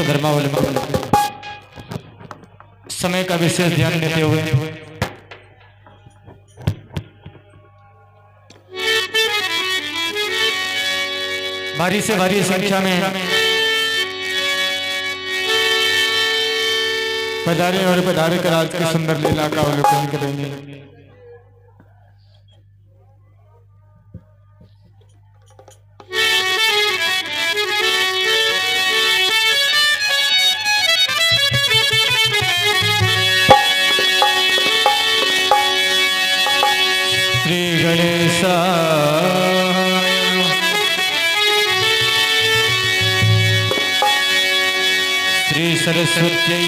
धर्मावलंबन समय का विशेष ध्यान देते हुए भारी से भारी संख्या में पधारे और पधारे कर आज की सुंदर लीला का अवलोकन करेंगे। श्री गणेशाय श्री सरस्वत्यै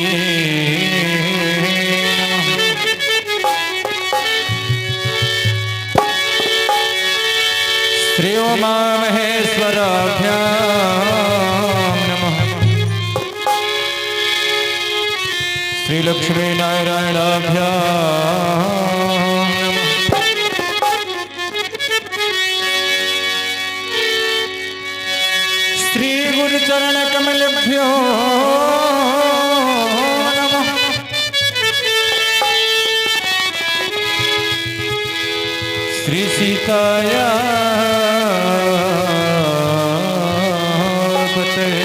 नमः। श्री उमा महेश्वराभ्यां नमः। श्री लक्ष्मी नारायणाभ्यां नमः। श्री गुरुचरण कमलभ्यो नमः। श्री सीताया पतये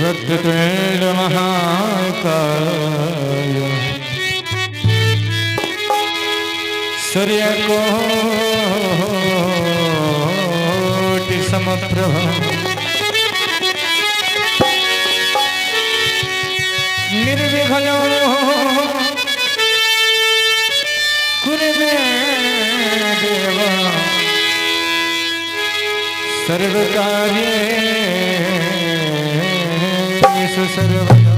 वक्रतुण्ड महाकाय सूर्यकोटि समप्रभ निर्विघ्नो कुरु मे देव सर्वकार्येषु सर्वदा।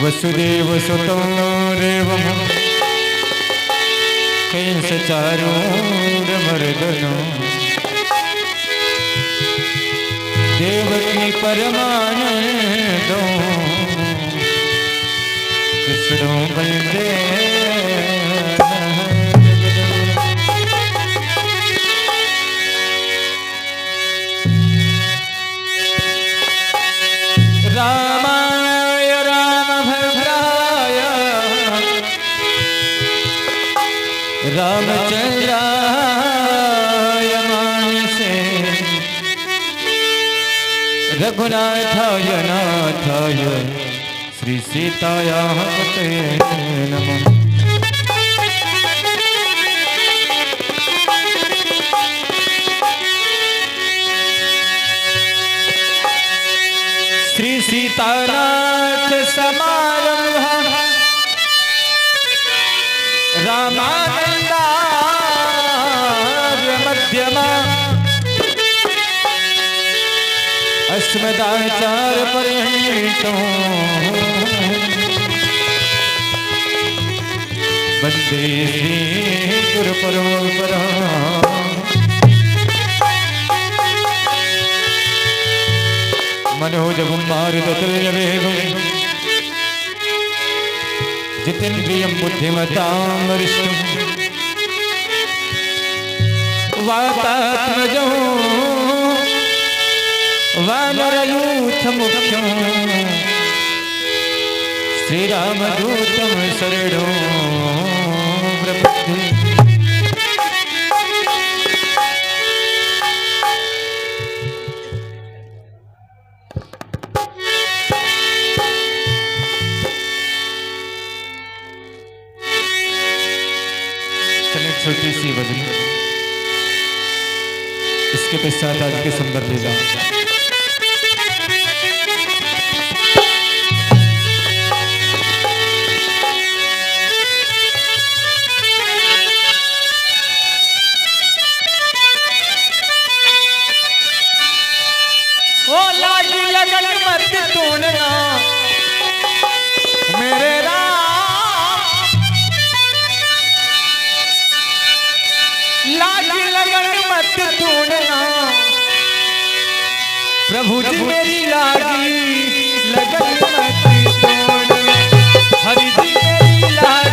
वसुदेव सुतो देवं कंसचारूढमर्दनो देवकी परमानंदो कृष्णो वन्दे रामाय रामभद्राय रामचन्द्राय मानसे रघुनाथाय नाथाय श्री सीतायाः पतये नमः। श्री सीतानाथ समारंभः रामानन्दार्य मध्यमा अस्मदाचार्यपर्यन्तो वन्दे श्रीगुरुपरम्पराम्। मनोजवं मारुततुल्यवेगं जितेन्द्रियं बुद्धिमतां वरिष्ठं वातात्मजं वानरयूथमुख्यं श्रीरामदूतं शरणो प्रपद्ये। छोटी सी भजन इसके पश्चात आज के सुंदर लीला। ओ लागी लगन मत तोड़ना मेरे लागी लगन मत तोड़ना प्रभु जी मेरी लागी लगन मत तोड़ना हरि जी मेरी लागी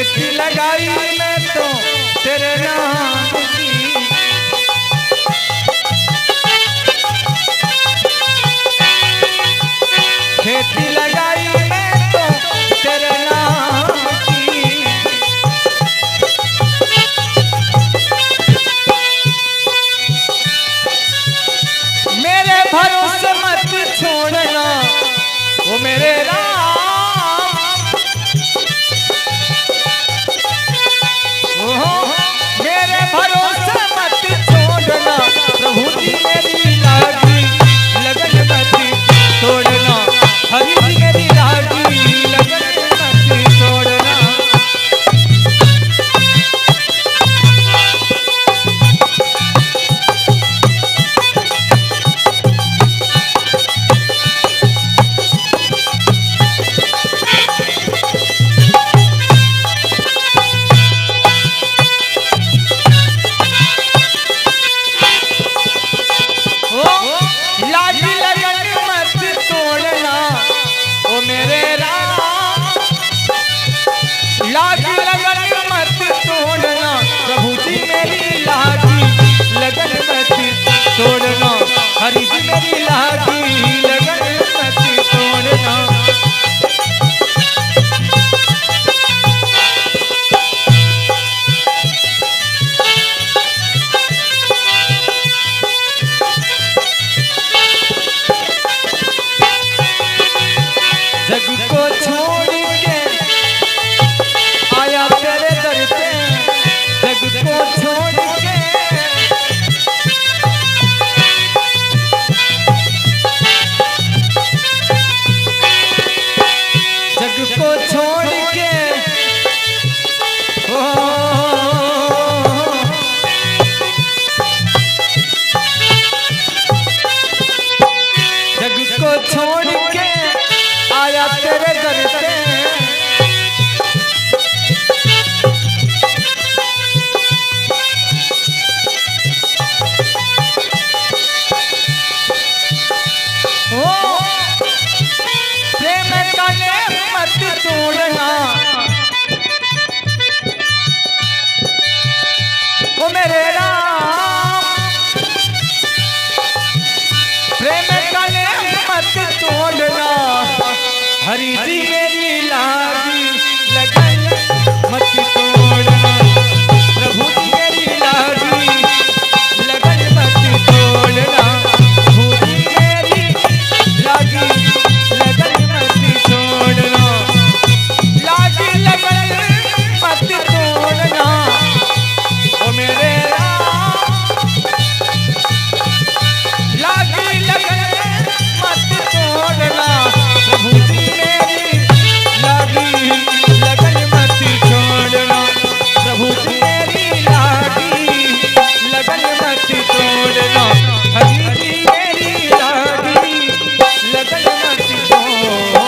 खेती लगाई मैं तो तेरे नाम की, खेती लगाई मैं तो तेरे नाम की। मेरे भरोसे मत छोड़ना वो मेरे राम, मेरे भरोसे मत छोड़ना प्रभु जी मेरी लागी लगन मत छोड़ना, हरि जी मेरी लागी लगन मत छोड़ना। छोड़ना हरि जी मेरी लागी लगन मत छोड़ना। जग को छोड़ के आया तेरे दर पे, जग को छोड़ के को छोड़ के जग को छोड़ के आया तेरे दर पे, प्रेम का मत तोड़ना ओ मेरे राम, प्रेम का मत तोड़ना हरि जी मेरी लागी लगन मत तोड़ना, प्रभु जी मेरी लागी लगन मत तोड़ना, प्रभु जी मेरी लागी लगन मत छोड़ना, लागी लगन मत तोड़ना ओ मेरे राम, लागी लगन मत तोड़ना प्रभु जी मेरी लागी लगन मत छोड़ना, प्रभु जी मेरी लागी लगन मत छोड़ना, हरि जी मेरी लागी लगन मत छोड़ना।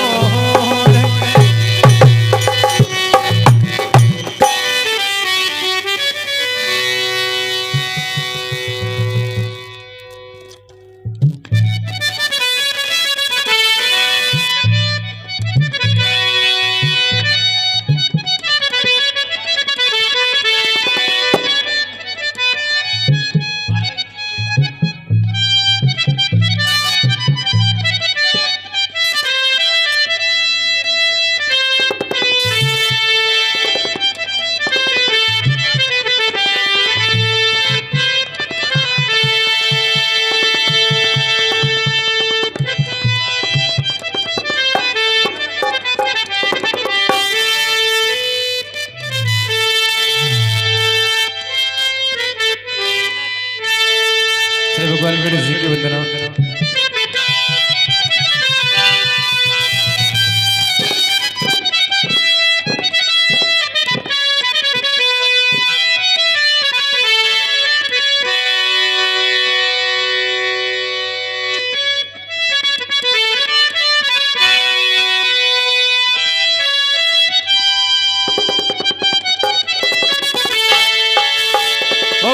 भगवान गणेश जी की वंदना।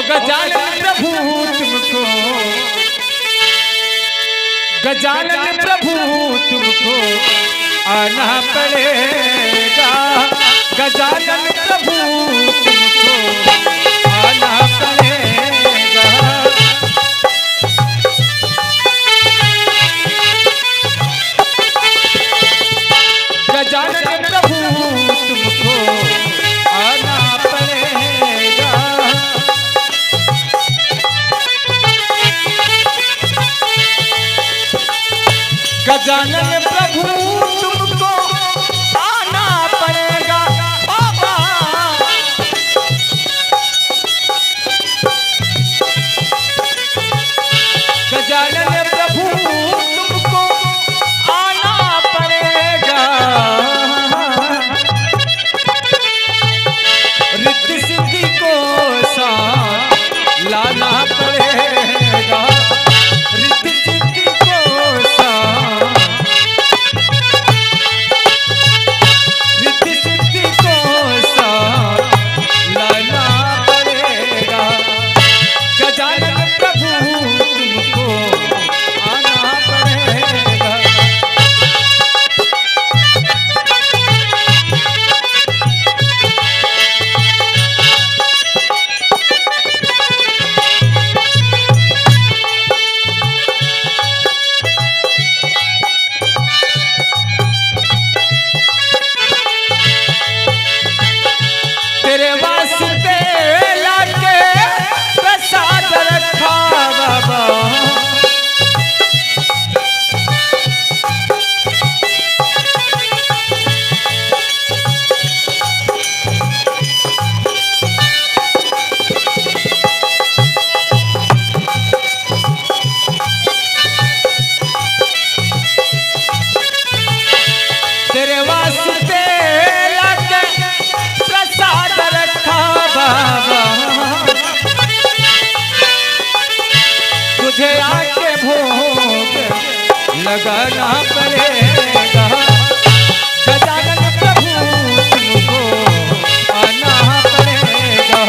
गजानन प्रभु तुमको, गजानन प्रभु तुमको आना पड़ेगा, गजानन प्रभु गजानन प्रभु तुमको आना पड़ेगा बाबा। गजानन प्रभु तुमको आना पड़ेगा। रिद्धि सिद्धि को साथ लाना पड़ेगा। रिद्धि सिद्धि को साथ, रिद्धि सिद्धि को साथ लाना पड़ेगा। गजानन प्रभु तुमको आना पड़ेगा। तेरे वास्ते लाके प्रसाद रखा बाबा। तेरे वास्ते लाके प्रसाद रखा बाबा। तुझे आके भोग लगाना पड़ेगा। गजानन प्रभु तुमको आना पड़ेगा।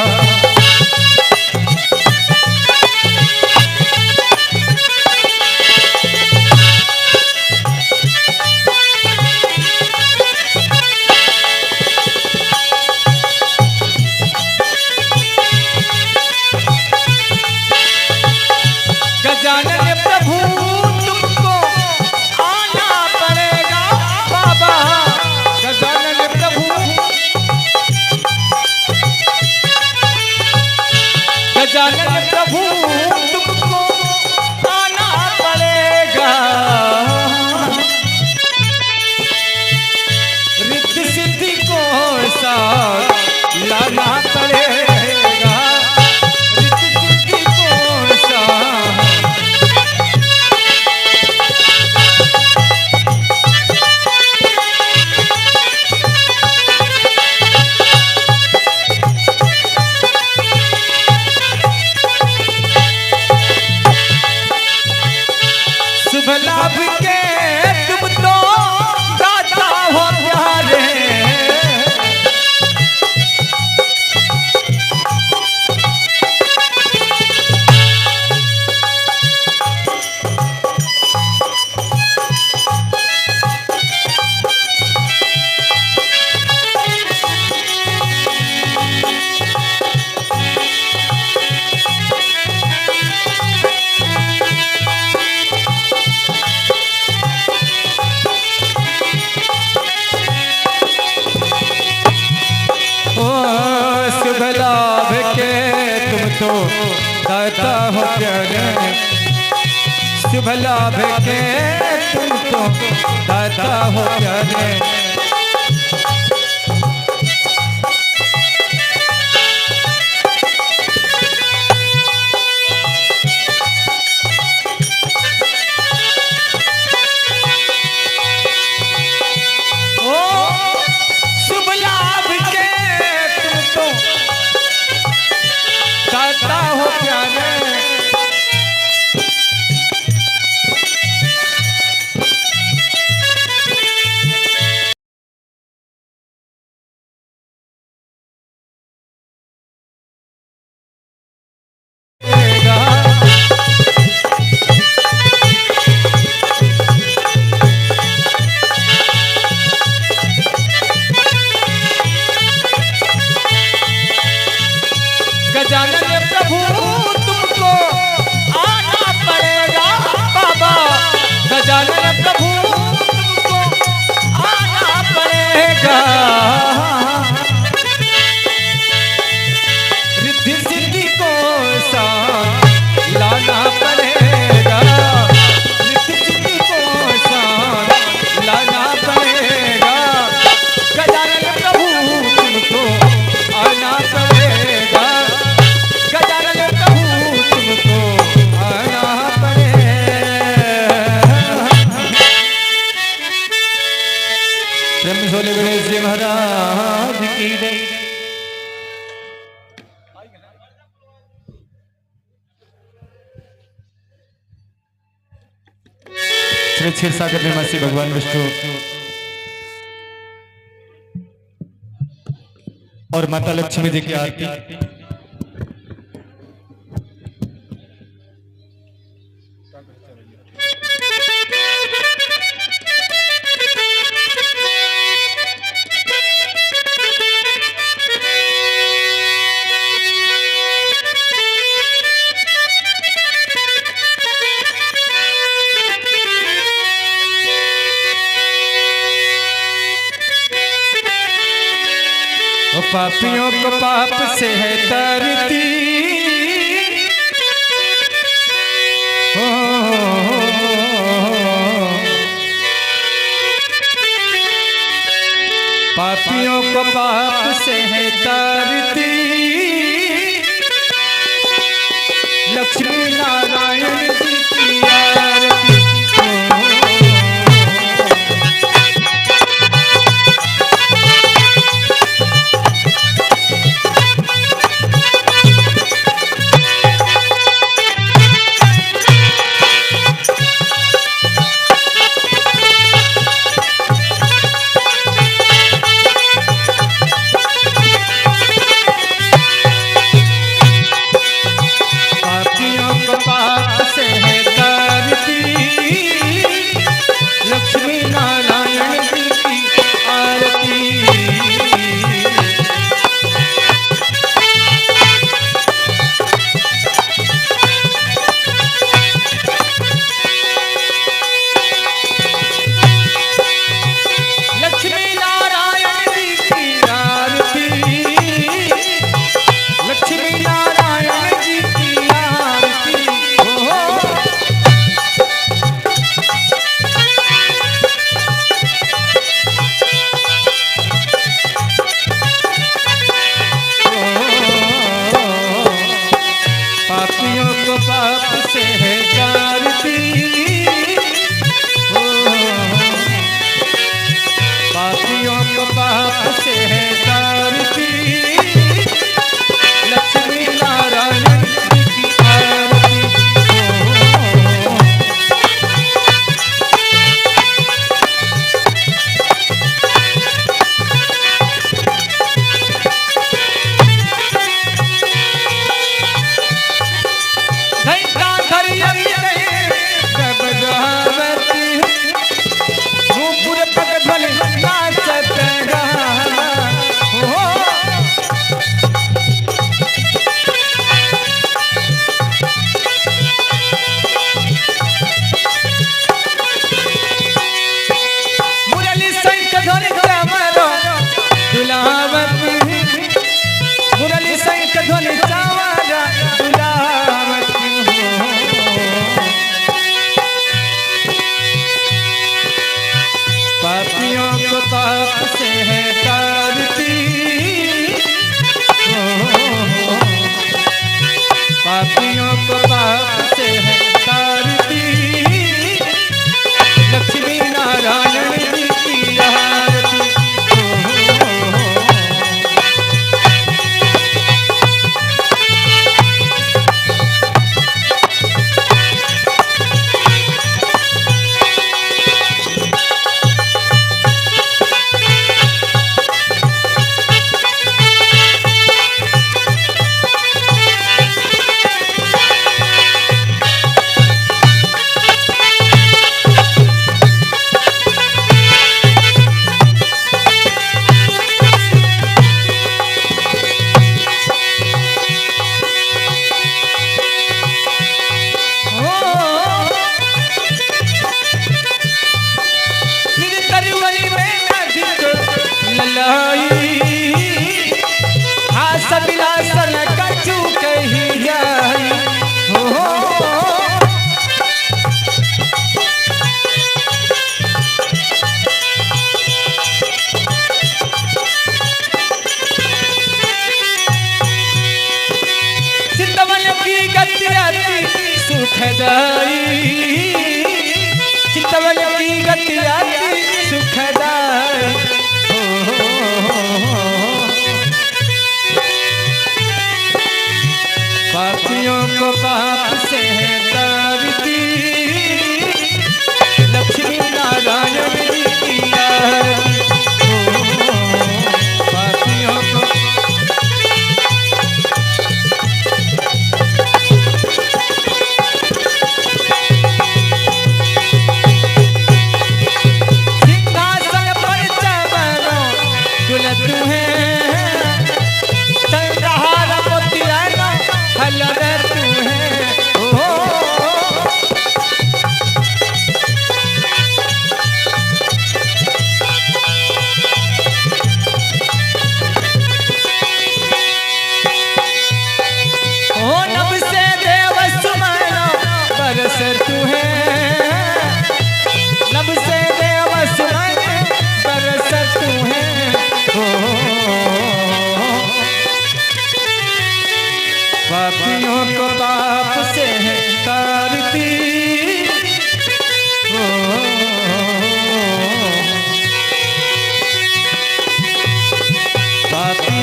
गजानन प्रभु तुमको आना पड़ेगा बाबा। गजानन प्रभु, गजानन प्रभु तुमको आना पड़ेगा। रिद्धि सिद्धि को साथ लाना पड़ेगा। रिद्धि सिद्धि को साथ, शुभ लाभ के तुम तो दाता हो प्यारे। शुभ लाभ के तुम तो दाता हो प्यारे। शुभ लाभ के तुम तो दाता हो प्यारे। शुभ लाभ के तुम तो दाता हो प्यारे। गजानन प्रभु तुमको आना पड़ेगा बाबा। गजानन प्रभु तुमको आना पड़ेगा। रिद्धि सिद्धि को साथ लाना पड़ेगा। रिद्धि सिद्धि को साथ की रे। श्री क्षीरसागर निवासी भगवान विष्णु और माता लक्ष्मी जी की आरती। पापियों को पाप से है तरती, पापियों को पाप से है तरती, लक्ष्मी नारायण जी की आरती। चितवन की गति आती सुखदाई।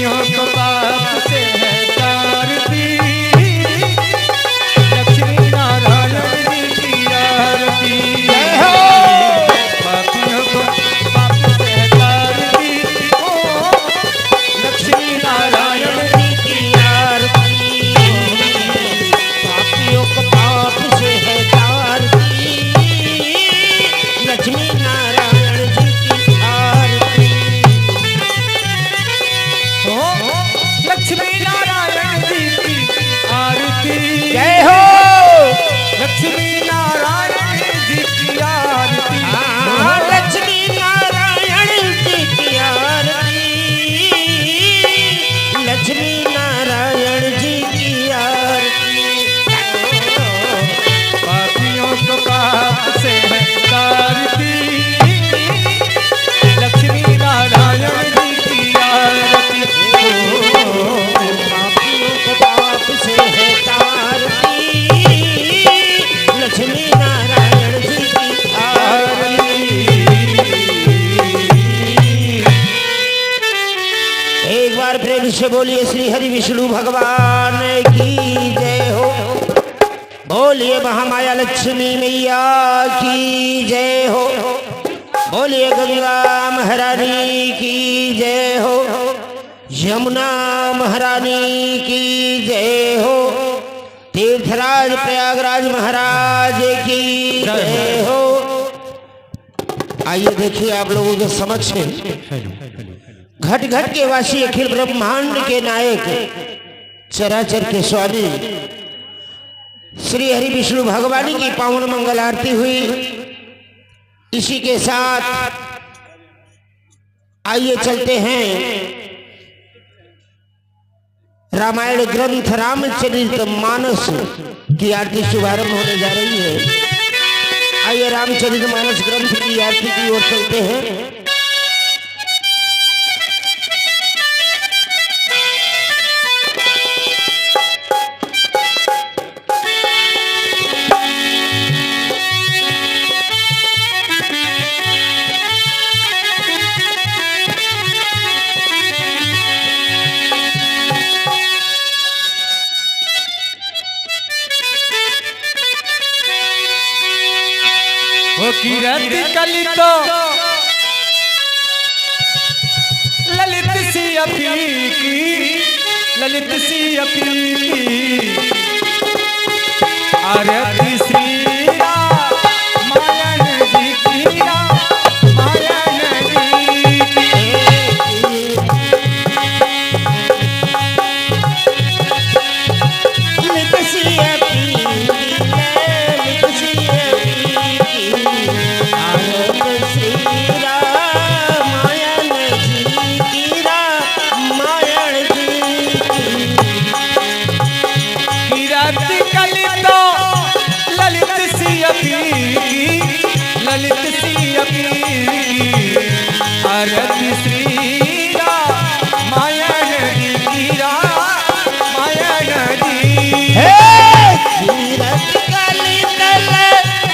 पापियों को पाप से है तारती, लक्ष्मी नारायण जी की आरती। जय हो। पापियों को पाप से है तारती, ओ लक्ष्मी नारायण जी की आरती। पापियों को पाप से है तारती, लक्ष्मी नारायण जी की आरती। लक्ष्मी नारायण जी की आरती। जय हो। लक्ष्मी नारायण जी की आरती। लक्ष्मी नारायण जी की आरती, लक्ष्मी नारायण जी की आरती। पापियों को पाप से है तारती, लक्ष्मी नारायण जी की आरती। पापियों को पाप से है तारती, लक्ष्मी नारायण जी की आरती। एक बार प्रेम से बोलिए श्री हरि विष्णु भगवान की जय हो। बोलिए महामाया लक्ष्मी मैया की जय हो। बोलिए गंगा महारानी की जय हो। यमुना महारानी की जय हो। तीर्थराज प्रयागराज महाराज की जय हो। आइए देखिए आप लोगों के समक्ष घट घट के वासी अखिल ब्रह्मांड के नायक चराचर के स्वामी श्री हरि विष्णु भगवानी की पावन मंगल आरती हुई। इसी के साथ आइए चलते हैं रामायण ग्रंथ रामचरित मानस की आरती शुभारंभ होने जा रही है। आइए रामचरित मानस ग्रंथ की आरती की ओर चलते हैं। वो किरत कलित ललित सी अफीकी, ललित सी अफीकी आरती श्री रामायण जी की, रामायण जी की। ललित सी अफीकी, ललित सी अफीकी आरती श्री रामायण जी की, रामायण जी की। किरत कलित ललित सी अफीकी, ललित सी अफीकी आरती श्री रामायण जी की, रामायण जी। कीरत कलित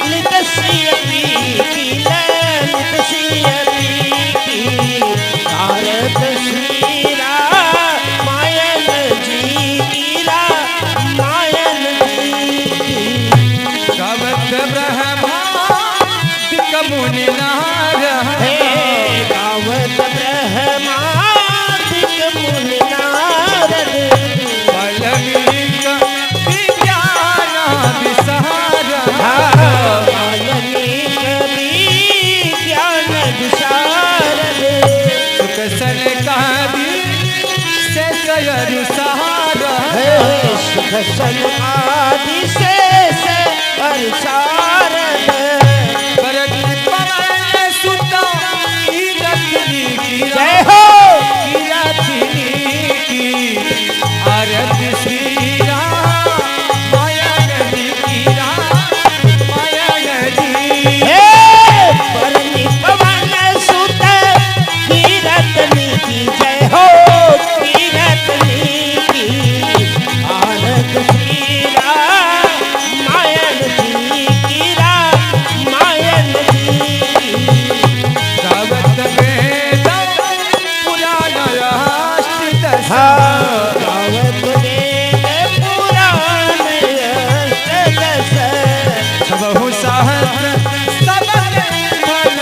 ललित सी अफीकी, ललित सी अफीकी आरती श्री रामायण जी की, रामायण जी की। गावत ब्रह्मादिक मुनि नारद, गावत ब्रह्मादिक मुनि नारद, वाल्मीकि विज्ञानादि सारद, वाल्मीकि विज्ञान विशारद, सुख सनकादि शेषयरु सारद, सुख सन आदि शेष और सारद। भरत पवन सुत कीरति की, जय हो। कीरति की आरती श्री रामायण जी की, रामायण जी। परनि पवन सुत कीरतनी की जय हो, कीरतनी की आरती श्री रामायण जी की, रामायण जी की। गावत वेद पुराण राष्ट्र गावत वेद पुराण अष्टदश बहु सहस्र सबन धन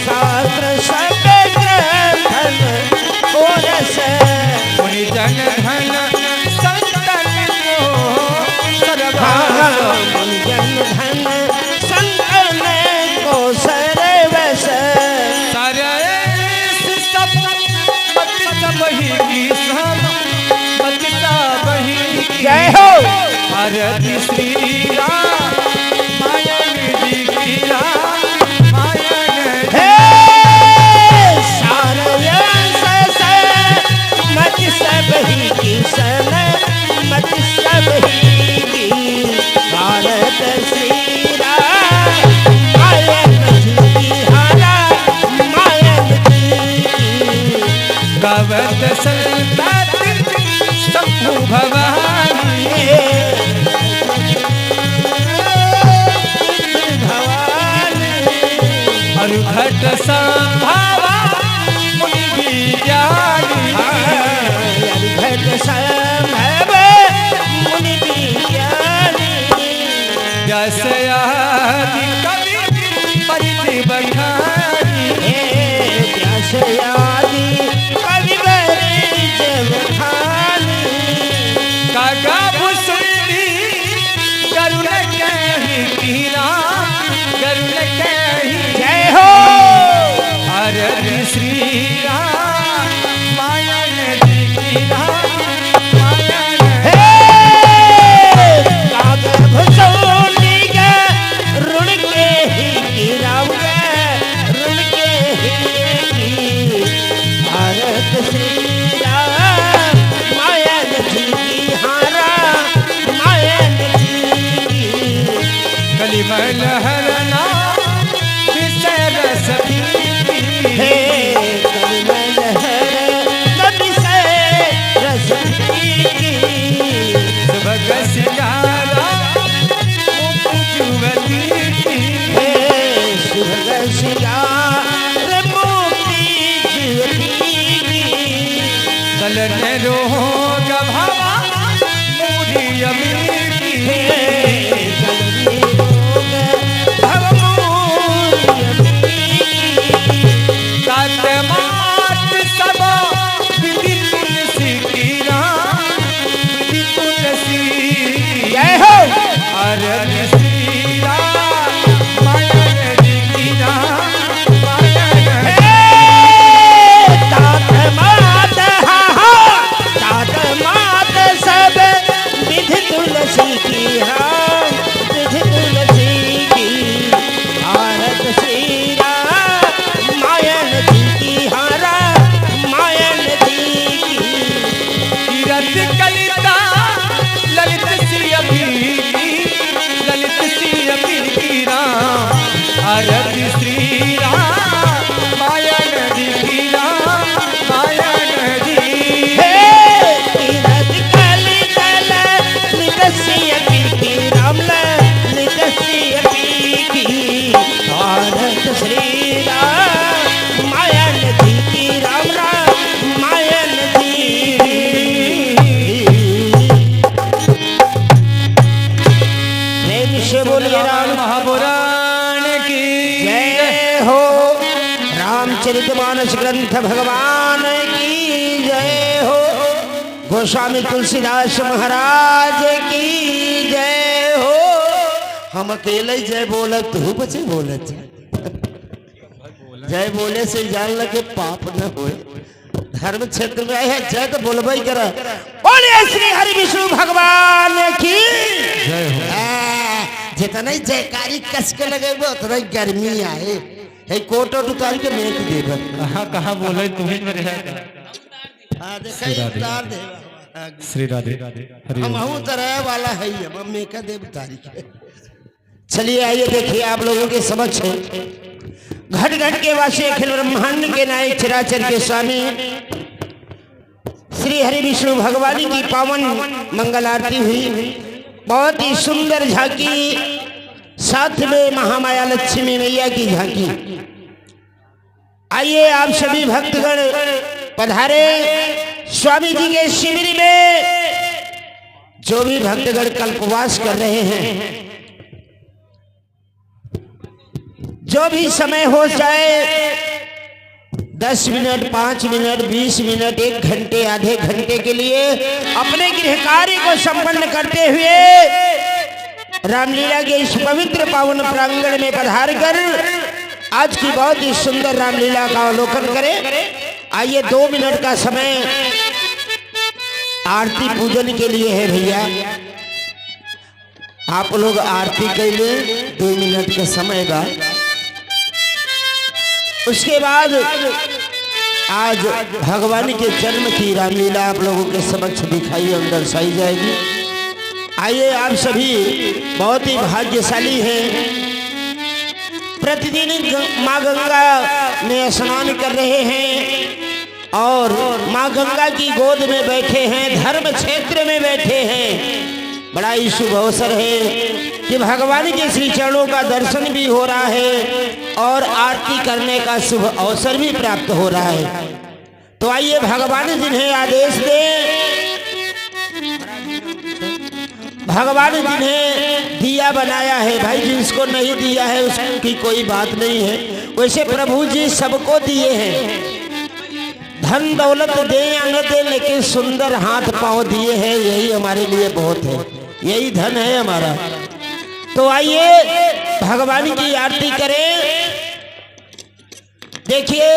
शास्त्र सब ग्रंथन ओरस मुनि जन धन संतन को सर्वभाव जन धन संतन को सर्वस जय हो भारती श्री राम मायन जी की राम मायन हे सारयंस मत सब ही किसन मत सब ही की भारत श्री राम मायन जी हरा मायन जी गवत संतत शंभु भवानी घट संभावा मुनि विज्ञानी घट संभव मुनि विज्ञानी व्यास आदि कवि परिचय बखानी व्यास आदि कवि परिचय बखानी कागा भुसुंडी गरुड़ कहि कीना गरुड़ कहि जय हो भारती श्री राम मायन जी की राम मायन कागर भुसौनी के रुण के ही गिराऊंगा रुण के ही भारत श्री राम मायन जी की हारा मायन जी की कलिमल हरना विषय रस हे कलिमल हर विषय रस की सुभग सियारा मुकुजुवती हे सुभग सियार मोती ज्योति दलन रोग भवा मूढ़ी अमीरी तात मात सब विधि तुलसी की राम विधि तुलसी जय हो भारती श्री राम मायन जी की राम मायन तात मात तात मात सब विधि तुलसी की हाँ विधि तुलसी की भारत श्री राम मायन जी की हारा मायन जी की कीरत कलिता ललित श्री अभी ललित श्री अभी की राम भारती श्री राम मायन जी की राम मायन जी हे तीरथ कली कल निदस्य की राम निदस्य की भारत श्री राम मायन जी की राम राम मायन जी प्रेम से बोलिए राम महापुराण की जय हो रामचरितमानस ग्रंथ भगवान की जय हो गोस्वामी तुलसीदास महाराज की जय हो हम अकेले जय बोलत हूँ बचे बोलत जय बोले से जान लगे पाप न हो धर्म क्षेत्र में है जय तो बोलबे ही कर बोलिए श्री हरि विष्णु भगवान की जय हो जितना ही जयकारी कस के लगेबो उतना ही गर्मी आए है कोट उतार के मेक देबो कहाँ बोले तुम्हें मेरे है हां देखा उतार दे श्री राधे हरि हम हूं तरह वाला है हम मेक देव तारीख चलिए आइए देखिए आप लोगों के समक्ष घट घट के वासी अखिल ब्रह्मांड के नायक चराचर के स्वामी श्री हरि विष्णु भगवान की पावन मंगल आरती हुई बहुत ही सुंदर झांकी साथ में महामाया लक्ष्मी मैया की झांकी आइए आप सभी भक्तगण पधारे स्वामी जी के शिविर में जो भी भक्तगण कल्पवास कर रहे हैं, जो भी समय हो जाए 10 मिनट 5 मिनट 20 मिनट 1 घंटे आधे घंटे के लिए अपने गृह कार्य को संपन्न करते हुए रामलीला के इस पवित्र पावन प्रांगण में पधार कर आज की बहुत ही सुंदर रामलीला का अवलोकन करें। आइए 2 मिनट का समय आरती पूजन के लिए है भैया। आप लोग आरती के लिए 2 मिनट का समय बा। उसके बाद आज भगवान के जन्म की रामलीला आप लोगों के समक्ष दिखाई और दर्शाई जाएगी। आइए, आप सभी बहुत ही भाग्यशाली हैं, प्रतिदिन माँ गंगा में स्नान कर रहे हैं और माँ गंगा की गोद में बैठे हैं, धर्म क्षेत्र में बैठे हैं। बड़ा ही शुभ अवसर है कि भगवान के श्री चरणों का दर्शन भी हो रहा है और आरती करने का शुभ अवसर भी प्राप्त हो रहा है। तो आइए, भगवान जिन्हें आदेश दे, भगवान जिन्हें दिया बनाया है भाई, जिसको नहीं दिया है उसकी कोई बात नहीं है। वैसे प्रभु जी सबको दिए हैं, धन दौलत दे या न दे, लेकिन सुंदर हाथ पांव दिए हैं, यही हमारे लिए बहुत है, यही धन है हमारा। तो आइए भगवान की आरती करें। देखिए,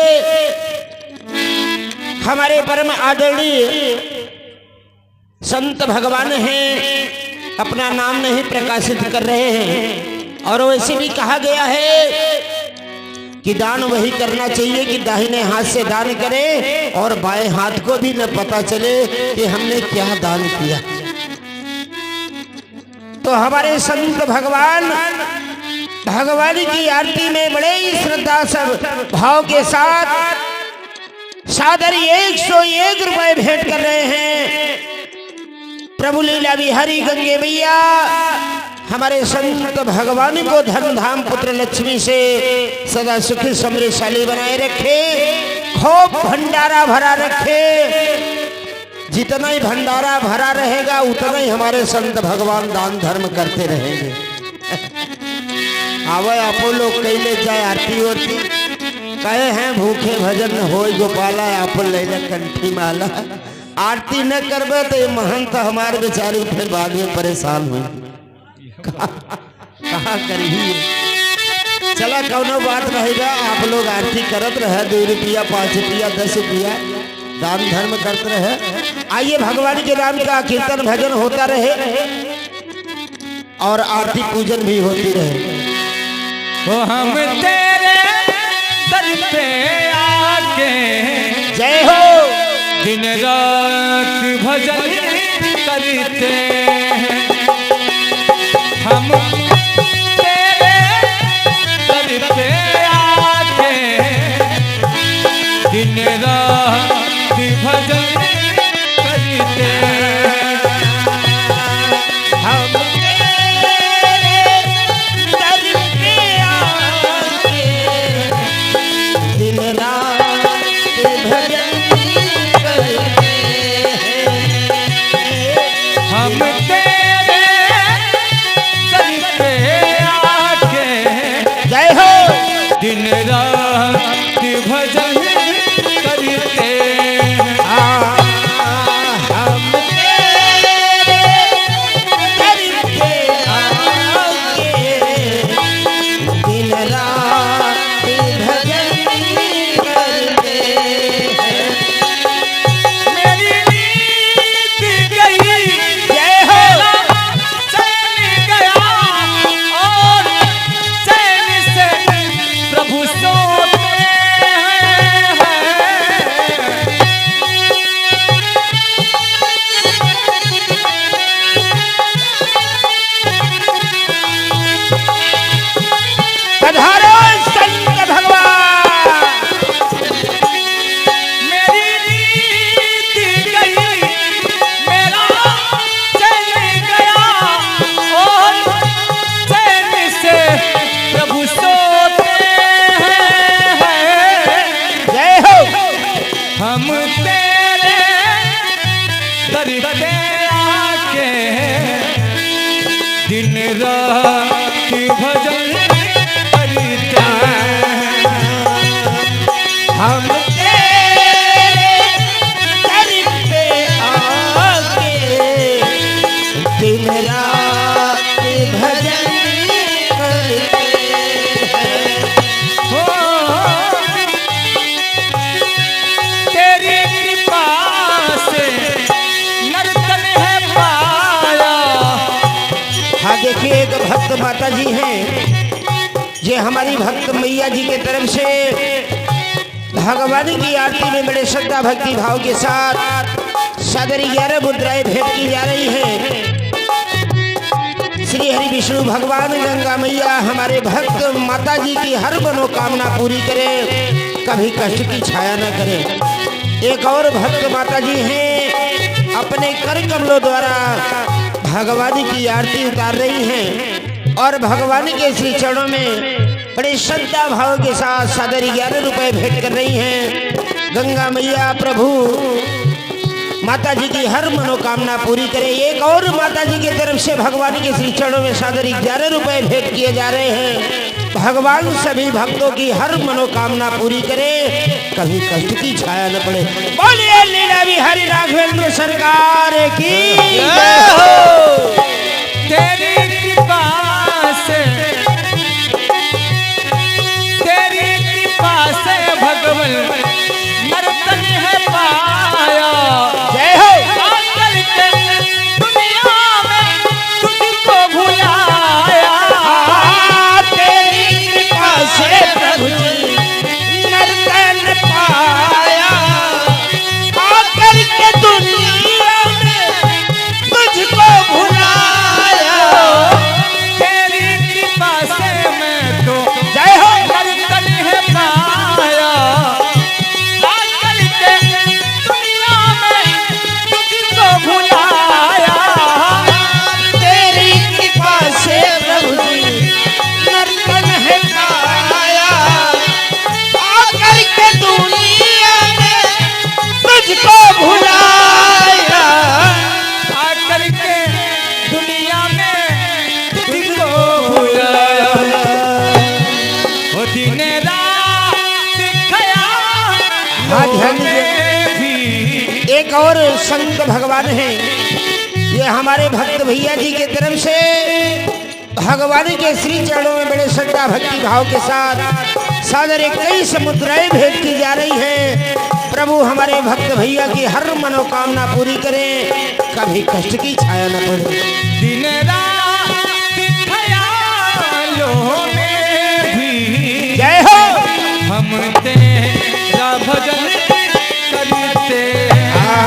हमारे परम आदरणीय संत भगवान हैं, अपना नाम नहीं प्रकाशित कर रहे हैं। और वैसे भी कहा गया है कि दान वही करना चाहिए कि दाहिने हाथ से दान करें और बाएं हाथ को भी न पता चले कि हमने क्या दान किया। तो हमारे संत भगवान भगवान की आरती में बड़े ही श्रद्धा सब भाव के साथ सादर 101 रुपए भेंट कर रहे हैं। प्रभु लीला बिहारी गंगे भैया हमारे संत भगवान को धन धाम पुत्र लक्ष्मी से सदा सुखी समृद्धशाली बनाए रखे, खूब भंडारा भरा रखे। जितना ही भंडारा भरा रहेगा उतना ही हमारे संत भगवान दान धर्म करते रहेंगे। आवे आपो लोग कैले जाए आरती ओरती, कहे हैं भूखे भजन हो गोपाला, आप ले कंठी माला। आरती न करबे तो महंत हमारे बेचारे फिर बाद में परेशान हुए, कहा करिए। चला कौनो बात रहेगा, आप लोग आरती करत रहे, 2 रुपया 5 रुपया 10 रुपया दान धर्म करते रहे। आइए, भगवान के नाम का कीर्तन भजन होता रहे और आरती पूजन भी होती रहे। तो हम तेरे दर पे आके जय हो दिन रात भजन करते हैं, हम तेरे दर पे आके दिन रात भजन करते हैं, हम तेरे दर पे आके दिन रात भजन हम तेरे दर पे आके जय हो दिन रात भजन करते हैं, हम तेरे दर पे आके दिन रात भजन करते हैं। हम तेरे दर पे आके दिन रात भजन करते हैं। हो तेरी कृपा से नर्तन है पाया। हाँ देखिए, एक भक्त माता जी हैं, ये हमारी भक्त मैया जी के तरफ से भगवान की आरती में बड़े श्रद्धा भक्ति भाव के साथ सादरी 11 मुद्राएं भेंट की जा रही हैं। श्री हरि विष्णु भगवान गंगा मैया हमारे भक्त माता जी की हर मनोकामना पूरी करे, कभी कष्ट की छाया न करे। एक और भक्त माता जी हैं, अपने कर कमलों द्वारा भगवान की आरती उतार रही हैं और भगवान के श्री चरणों में बड़े श्रद्धा भाव के साथ सादरी 11 रुपए भेंट कर रही हैं। गंगा मैया प्रभु माता जी की हर मनोकामना पूरी करे। एक और माता जी की तरफ से भगवान के श्री चरणों में सादरी 11 रुपए भेंट किए जा रहे हैं। भगवान सभी भक्तों की हर मनोकामना पूरी करे, कभी कष्ट की छाया न पड़े। बोलिए लीला बिहारी राघवेंद्र सरकार की जय हो। तेरी कृपा से, तेरी कृपा से भगवान नर्तन है पाया। जय हो। आकर के दुनिया में तुझको भुलाया। तेरी कृपा से प्रभु जी नर्तन पाया। आकर के दुनिया में तुझको भुलाया। तेरी कृपा से मैं तो जय हो। नर्तन है पाया। आकर के दुनिया में तुझको भुलाया। तेरी कृपा से प्रभु जी नर्तन है पाया। आकर के दुनिया में तुझको भुलाया। आकर के दुनिया में तुझको भुलाया। वो दिन रात ख्याल हाँ, ध्यान दीजिए। में भी एक और संत भगवान हैं, ये हमारे भक्त भैया जी के तरफ से भगवान के श्री चरणों में बड़े श्रद्धा भक्ति भाव के साथ सादर 21 मुद्राएं भेंट की जा रही हैं। प्रभु हमारे भक्त भैया की हर मनोकामना पूरी करें, कभी कष्ट की छाया न पड़े। दिन रात ख्यालों में भी जय हो। हम तेरा भजन करते हैं।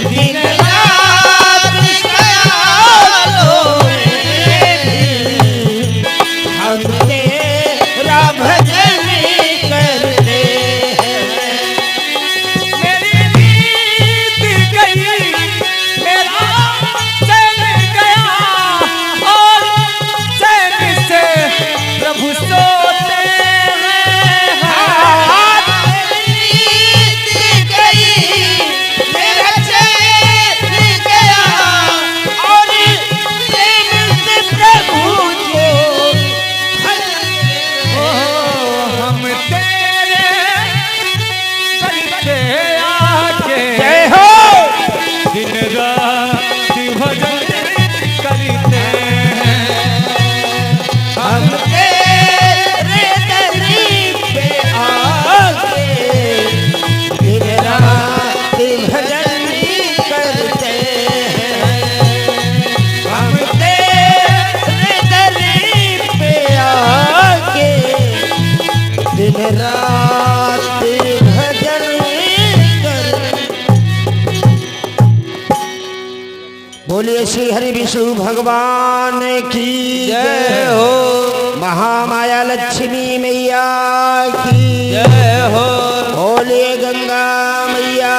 दिन रात ख्यालों में भी हम तेरा भजन करते हैं। मेरी नींद गई, मेरा चैन गया और चैन से प्रभु सोते हैं। नींद गई, मेरा चैन गया और चैन से प्रभु जो ओ, हम तेरे करते आके जय हो। दिन रात भजन करते हैं। हम तेरे दर पे आके दिन रात भजन करते हैं। हम तेरे दर पे आके दिन रात भजन करते। बोलिए श्री हरि विष्णु भगवान की जय हो। महामाया लक्ष्मी मैया की जय हो। बोलिए गंगा मैया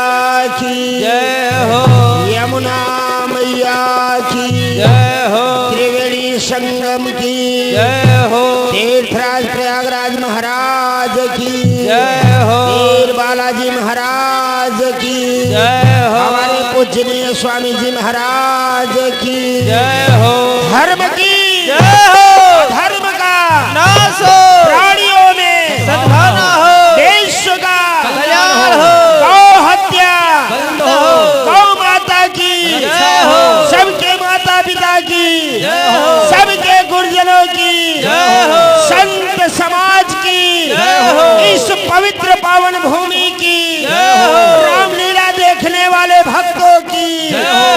की जय हो। यमुना मैया की जय हो। त्रिवेणी संगम की जय हो। तीर्थराज प्रयागराज महाराज की जय हो। वीर बालाजी महाराज महाराज की जय हो। हमारे पूजनीय स्वामी जी महाराज की जय हो। धर्म की जय हो। धर्म का नाश हो। प्राणियों में सद्भावना हो। देश का कल्याण हो। गौ हत्या बंद हो। गौ माता की जय हो। सबके माता पिता की जय हो। सबके गुरुजनों की जय हो। संत समाज की जय हो। इस पवित्र पावन भूमि की जय हो। रामलीला देखने वाले भक्तों की जय हो।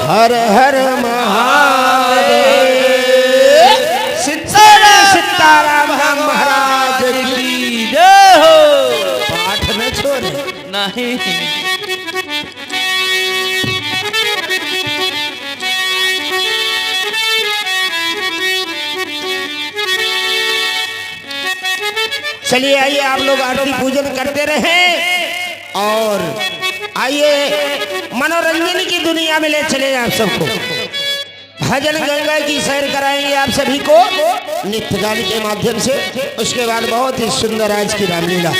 हर हर महादेव सीताराम महाराज की जय हो। पाठ न छोड़े। नहीं। चलिए आइए आप लोग आरती पूजन करते रहे और आइए मनोरंजन की दुनिया में ले चले आप सबको। भजन गंगा की सैर कराएंगे आप सभी को नित्य गान के माध्यम से। उसके बाद बहुत ही सुंदर आज की रामलीला।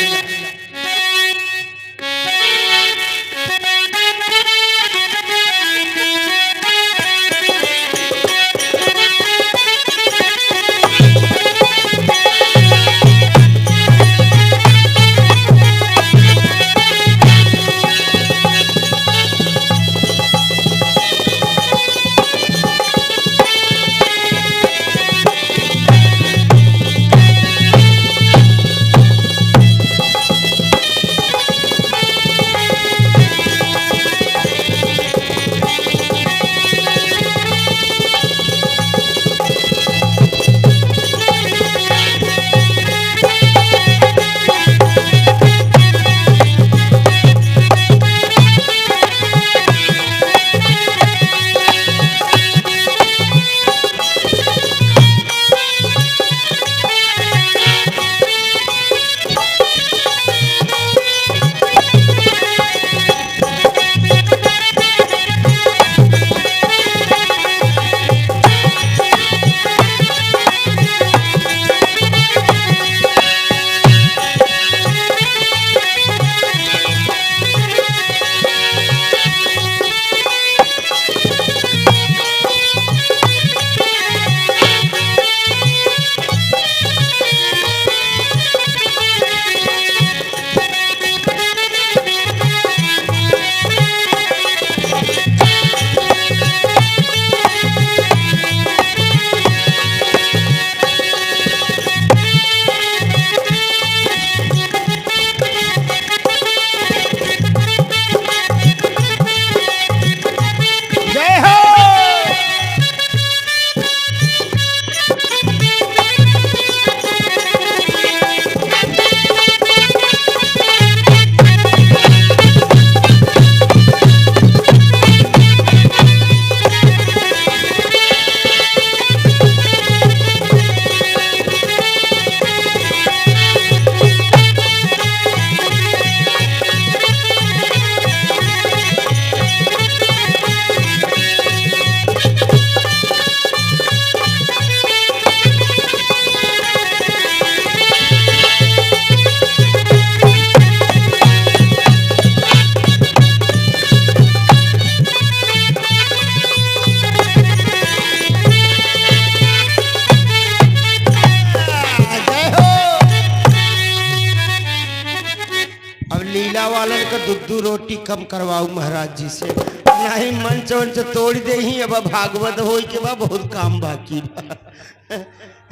लीला वालन का दुद्धू रोटी कम करवाऊ महाराज जी से। नहीं मंच वंच तोड़ दे ही अब भागवत हो के बा बहुत काम बाकी बा।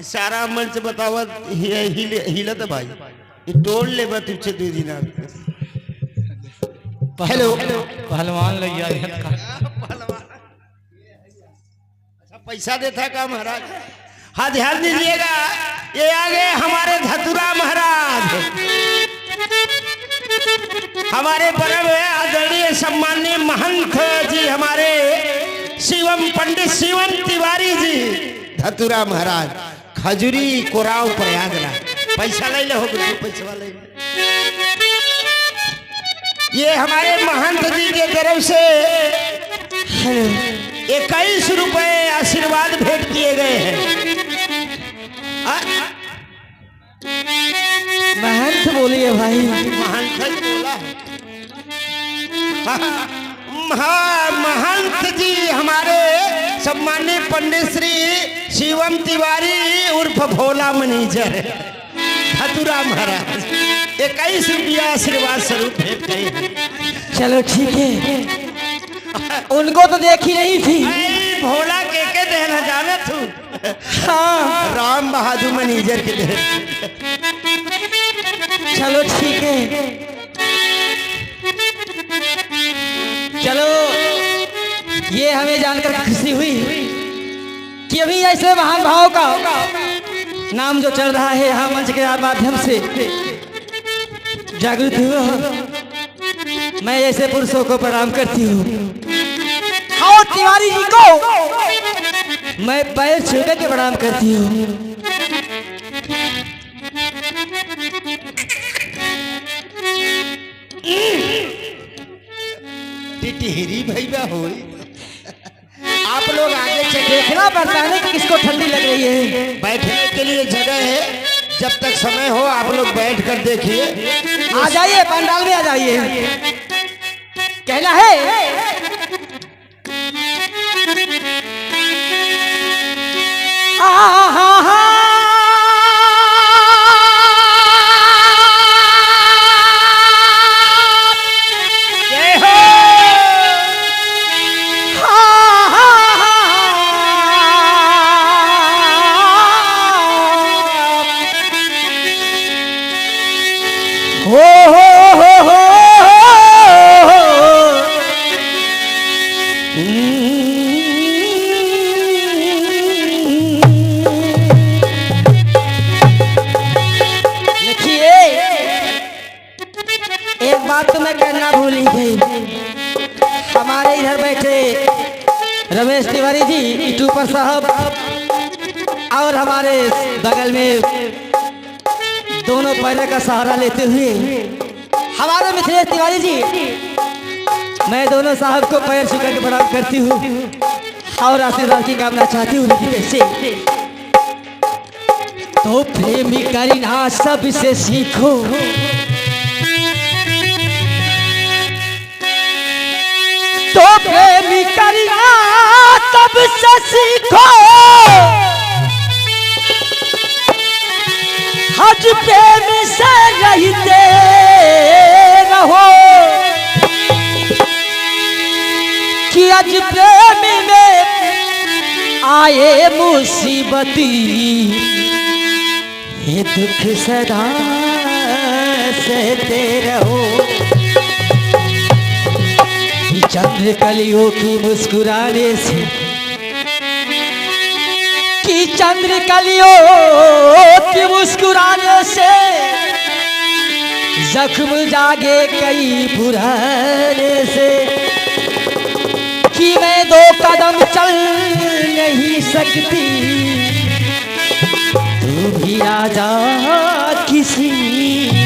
सारा मंच बतावत हिलत भाई ये तोड़ ले बा तुझे 2 दिन। हेलो पहलवान लग गया अच्छा पैसा देता का महाराज? हाँ ध्यान दीजिएगा, ये आ गए हमारे धतुरा महाराज, हमारे परम आदरणीय सम्माननीय महंत जी, हमारे शिवम पंडित शिवम तिवारी जी धतुरा महाराज, खजूरी कोराव प्रयागराज। पैसा ले लो पैसा ले। ये हमारे महंत जी के तरफ से 21 रुपए आशीर्वाद भेंट किए गए हैं। महंत बोलिए भाई। महंत बोला है हाँ, महंत जी हमारे सम्मानित पंडित श्री शिवम तिवारी उर्फ भोला मनीजर धतुरा महाराज 21 रुपया आशीर्वाद स्वरूप भेंट करे। चलो ठीक है, उनको तो देखी नहीं थी। ऐ भोला के देना जाना तू। हाँ राम बहादुर मनीजर के दे। चलो ठीक है, चलो ये हमें जानकर खुशी हुई कि अभी ऐसे महान भाव का नाम जो चल रहा है यहाँ मंच के माध्यम से जागृत हुआ। मैं ऐसे पुरुषों को प्रणाम करती हूँ और तिवारी जी को मैं पैर छू के प्रणाम करती हूँ। टिटहरी भैया हो। आप लोग आगे चले, देखना पड़ता है कि किसको ठंडी लग रही है। बैठने के लिए जगह है, जब तक समय हो आप लोग बैठ कर देखिए। आ जाइए, पंडाल में आ जाइए। कहना है जय हो। एक बात तो मैं कहना भूल ही गई। हमारे इधर बैठे रमेश तिवारी जी टूपर साहब और हमारे बगल में दोनों पैरों का सहारा लेते हुए हमारे मिथिलेश तिवारी जी, मैं दोनों साहब को पैर छू करके प्रणाम करती हूँ और आशीर्वाद की कामना चाहती हूँ। लेकिन कैसे तो प्रेमी करीना सबसे सीखो, तो प्रेमी करीना सबसे सीखो, हज प्रेमी से रहते रहो कि आज प्रेमी में आए मुसीबती, ये दुख सदा सहते रहो। चंद्र कलियों की मुस्कुराने से, कि चंद्र कलियों की मुस्कुराने से जख्म जागे कई पुराने से, कि मैं 2 कदम चल नहीं सकती, तू भी आ जा किसी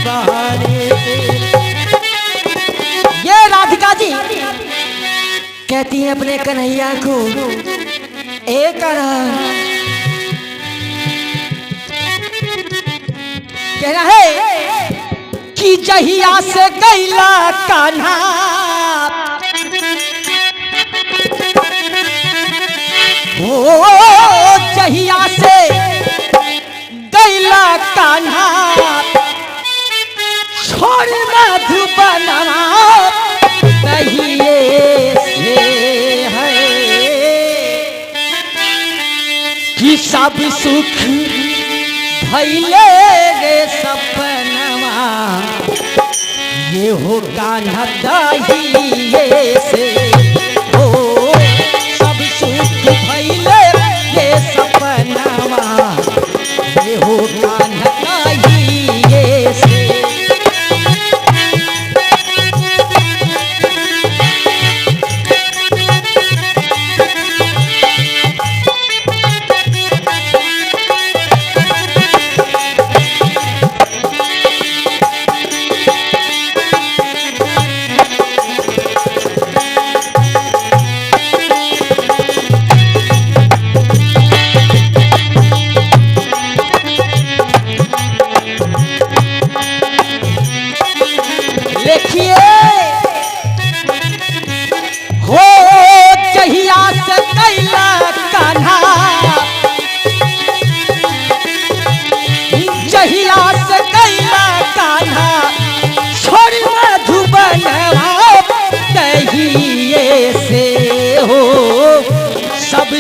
बहाने से। ये राधिका जी कहती है अपने कन्हैया को, एक कहना है कि जहिया से गैला कान्हा, ओ जहिया से गैला कान्हा, छोड़ मधुबनवा कहिए से है कि सब सुख भैले रे सपनवा, ये हो कान्हा दहिए से, ओ सब सुख भैले रे सपनवा, ये हो कान्हा दहिए से।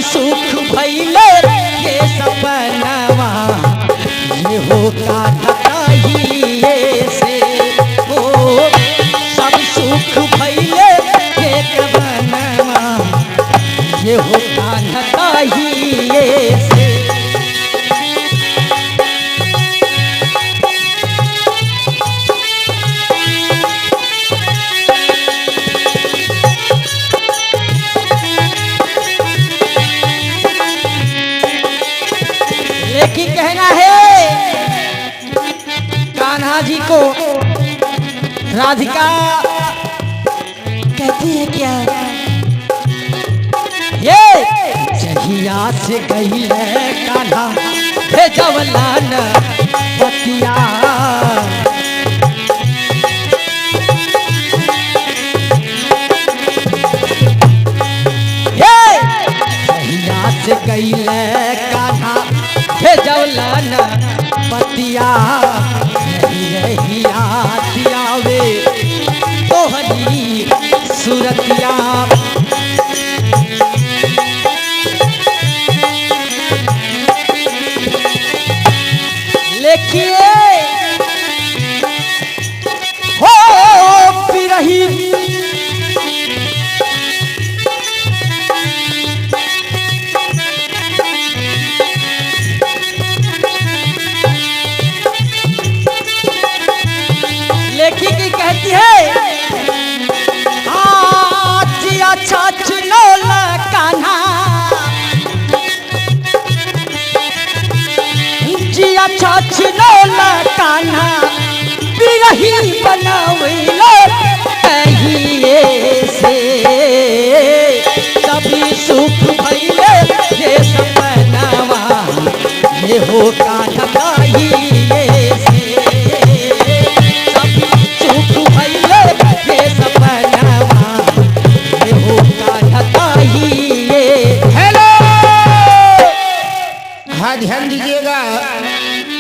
सुख भइले ये सपनवा ये हो काढ़ताइए से ओ सब सुख भइले ये कबनवा ये हो काढ़ताइए से। लेकिन कहना है कान्हा जी को राधिका कहती है क्या ये जहिया से गई है कान्हा हे जवलान बतिया ये जहिया से गई है कान्हा हे जवलान पतिया रही आवे तोहरी सूरतिया लेखिए हो पिरही लेखी की कहती है जिया छाछ नौला कान्हा जिया छाछ नौला कान्हा बिरही बनावेला कहिए से सभी सुख भइले ये सपनावा ये हो काढ़ताइए से ध्यान दीजिएगा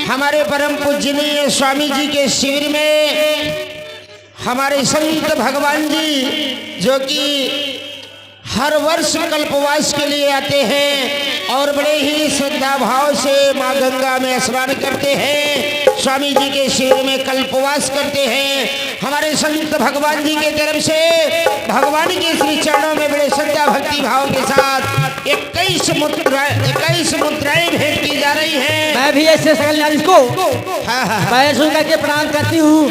हमारे परम पूजनीय स्वामी जी के शिविर में हमारे संत भगवान जी जो कि हर वर्ष कल्पवास के लिए आते हैं और बड़े ही श्रद्धा भाव से माँ गंगा में स्नान करते हैं, स्वामी जी के शिविर में कल्पवास करते हैं। हमारे संत भगवान जी के तरफ से भगवान के श्री चरणों में बड़े श्रद्धा भक्ति भाव के साथ 21 मुद्राएं भेंट की जा रही हैं। मैं भी ऐसे सकल को पैर छू करके प्रणाम करती हूँ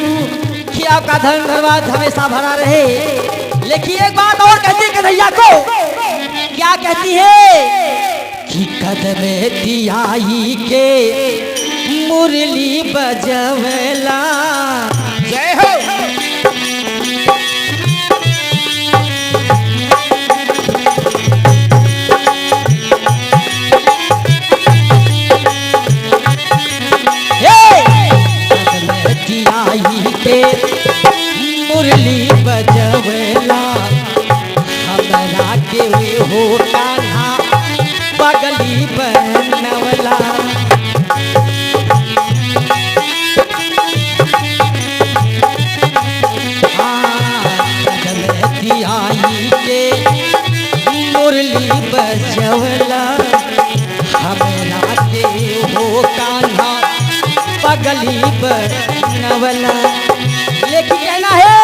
कि आपका धन धन्यवाद हमेशा भरा रहे। लेकिन एक बात और कहती है कन्हैया को, क्या कहती है कि कदमे दियाई के मुरली बजवला जय हो। मुरली बजवला हमरा के हो कान्हा पगली बनवला दियाई के मुरली बजवला हमरा के हो कान्हा पगली बनवला। लेकिन कहना है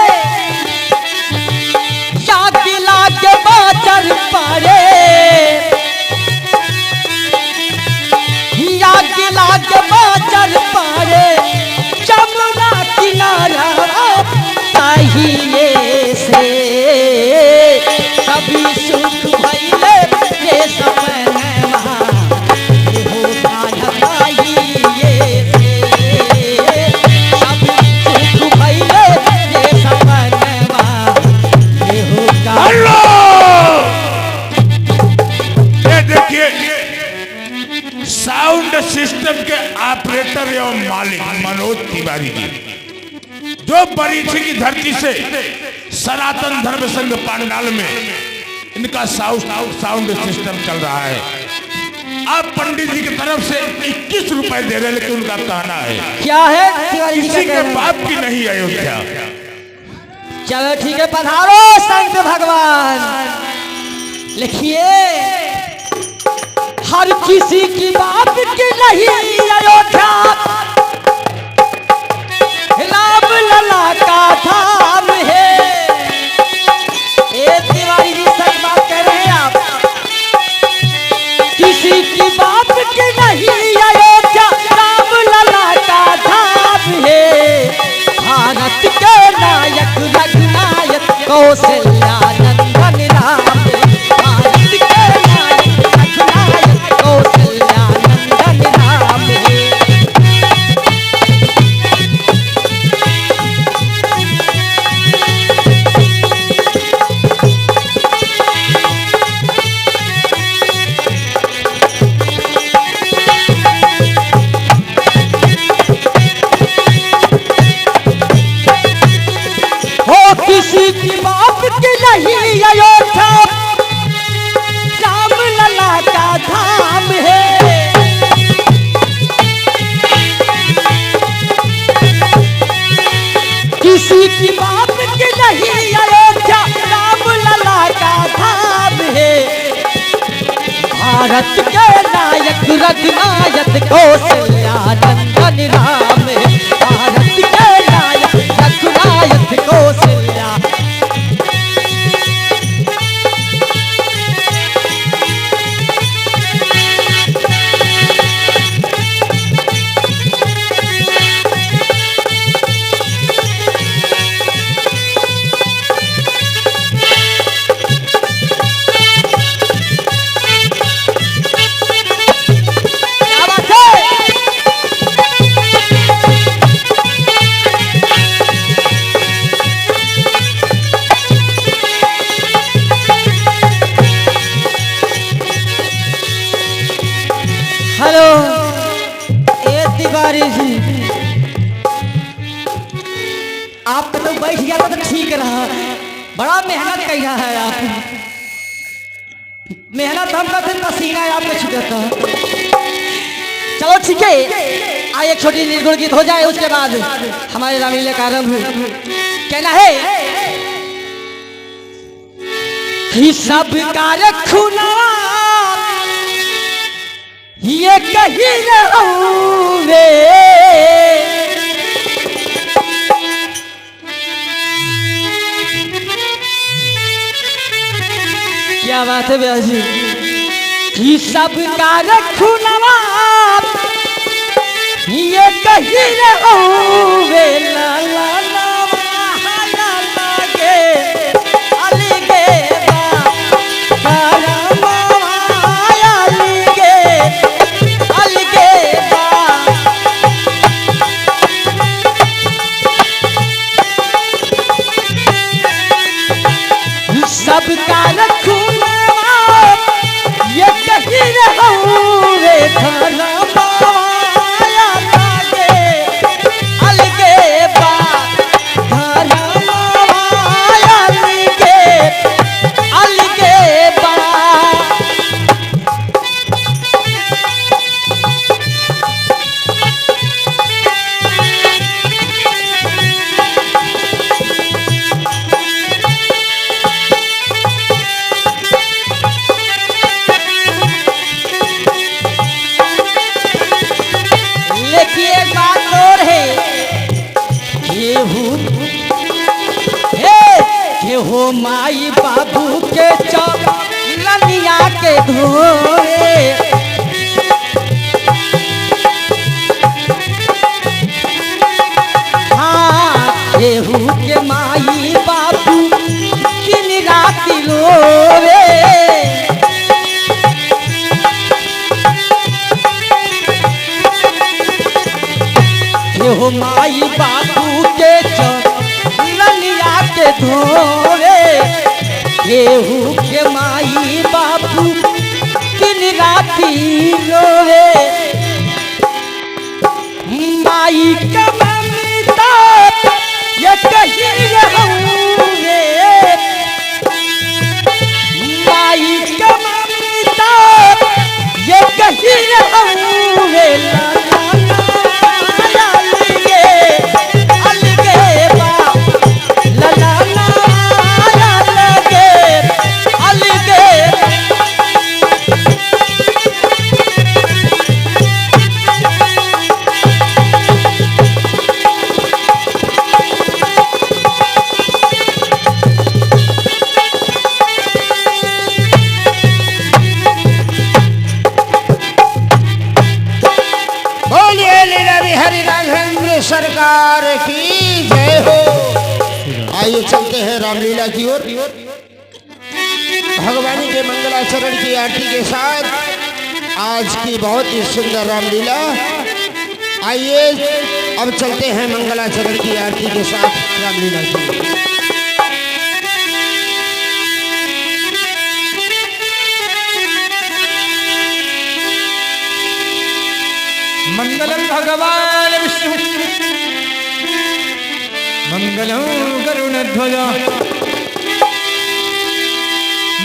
शाकिला के बाचर पारे याकिला के बाचर पारे जमुना किनारा चाहिए से सभी सुख भइले ये सपनवा ये हो काढ़ताइए से सभी सुख भइले ये सपनवा ये हो ये देखिए साउंड सिस्टम के ऑपरेटर एवं मालिक मनोज तिवारी जी जो बरीछी की धरती से सनातन धर्म संघ पांडाल में इनका साउंड सिस्टम चल रहा है। आप पंडित जी की तरफ से 21 रुपए दे रहे हैं, लेकिन उनका कहना है क्या है तिवारी जी किसी का के कहना? बाप की नहीं अयोध्या। चलो ठीक है, पधारो संत भगवान। लिखिए हर किसी की बात की नहीं अयोध्या राम लला का धाम है। ए तिवारी जी सच बात कह रहे हैं आप। किसी की बात की नहीं अयोध्या राम लला का धाम है। भारत के नायक रघुनायक कौशल्या नंदन राम है। भारत के नायक रघुनायक कौशल्या नंदन राम है। किसी की बात की नहीं अयोध्या राम लला का धाम है। किसी की बात की नहीं अयोध्या राम लला का धाम है। भारत के नायक रघुनायक कौशल्या नंदन राम है। भारत के नायक रघुनायक कौशल्या। हेलो ए तिवारी जी, आप तो बैठ गया तो ठीक रहा। बड़ा मेहनत कर रहा है आप। मेहनत हम करते पसीना आपका छूटता। चलो ठीक है, आइए एक छोटी निर्गुण गीत हो जाए, उसके बाद हमारे रामलीला का आरंभ कहना है कि सब का रखुना ये कहीं रहूंगे। क्या बात है भैया जी, कि सब का रखुनवा ये कहीं रहूंगे। ला ला ला ला लागे अलगे सबका रखूंगा ये कहीं रहूंगे। खाना पाया लागे अलगे बा, खाना पाया अलगे अलगे बा। एक बात और है, केहू माई बाबू के चलनिया के धोए। हाँ केहू के माई बाबू दिन रात रोवे। हो माई बाबू के चलनिया के धोवे। केहू के माई बाबू दिन राती रोवे। माई का ममता ये कहीं रहूंगे। माई का ममता ये कहीं रहूंगे। रामलीला की ओर भगवानी के मंगलाचरण की आरती के साथ आज की बहुत ही सुंदर रामलीला। आइए अब चलते हैं मंगलाचरण की आरती के साथ रामलीला की। मंगलम भगवान विष्णु मंगलम गरुड़ध्वज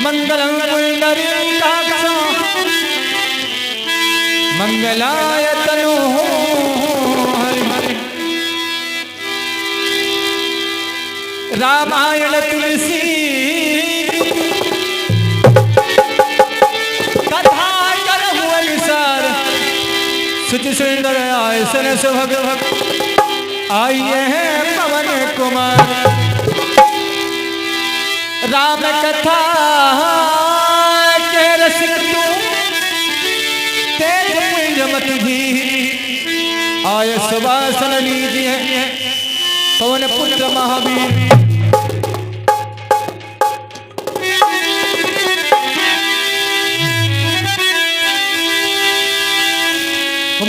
मंगलम पुंडरीकाक्ष मंगलाय तनोः हरि रामायण तुलसी कथा करहु अनुसार सुचि सुंदर आयसन सुभग आइए हैं पवन कुमार। राम कथा के रसिक तू तेज पुंज मत भी आय सुवासन लीजिए पवन पुत्र महावीर।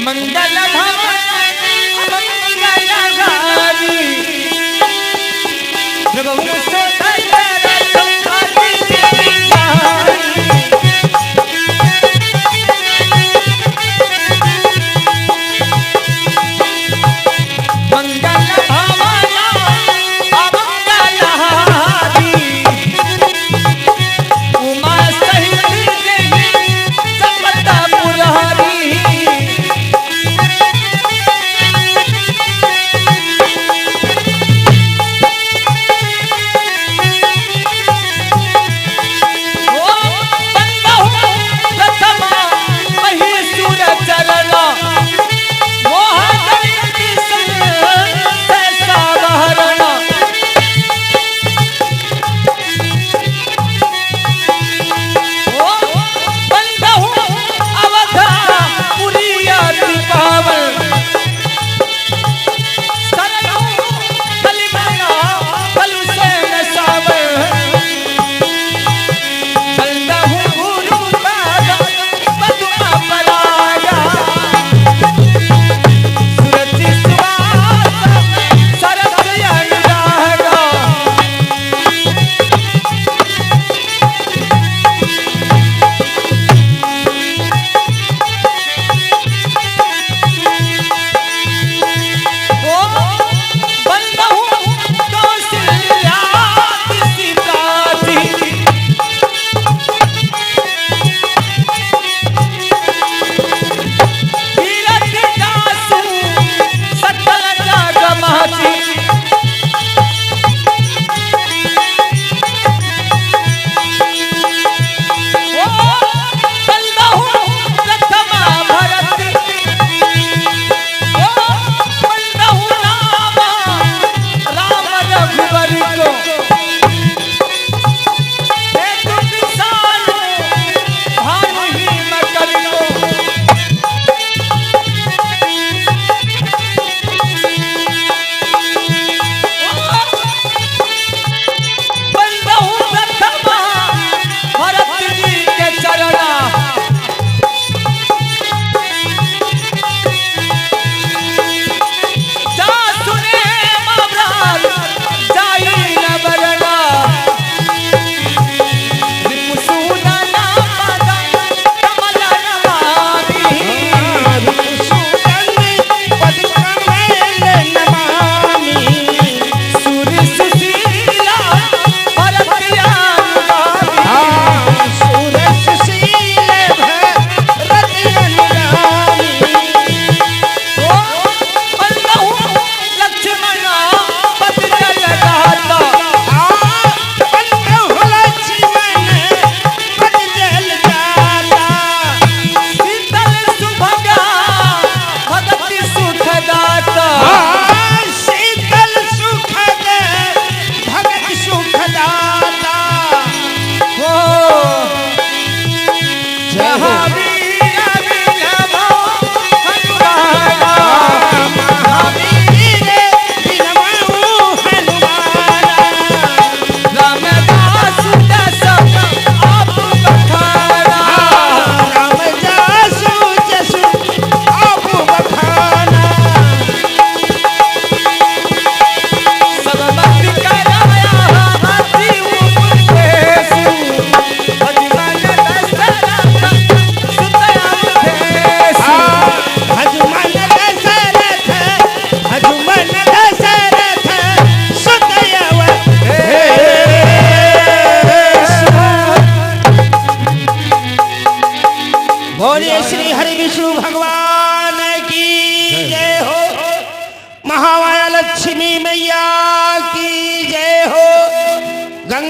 मंगल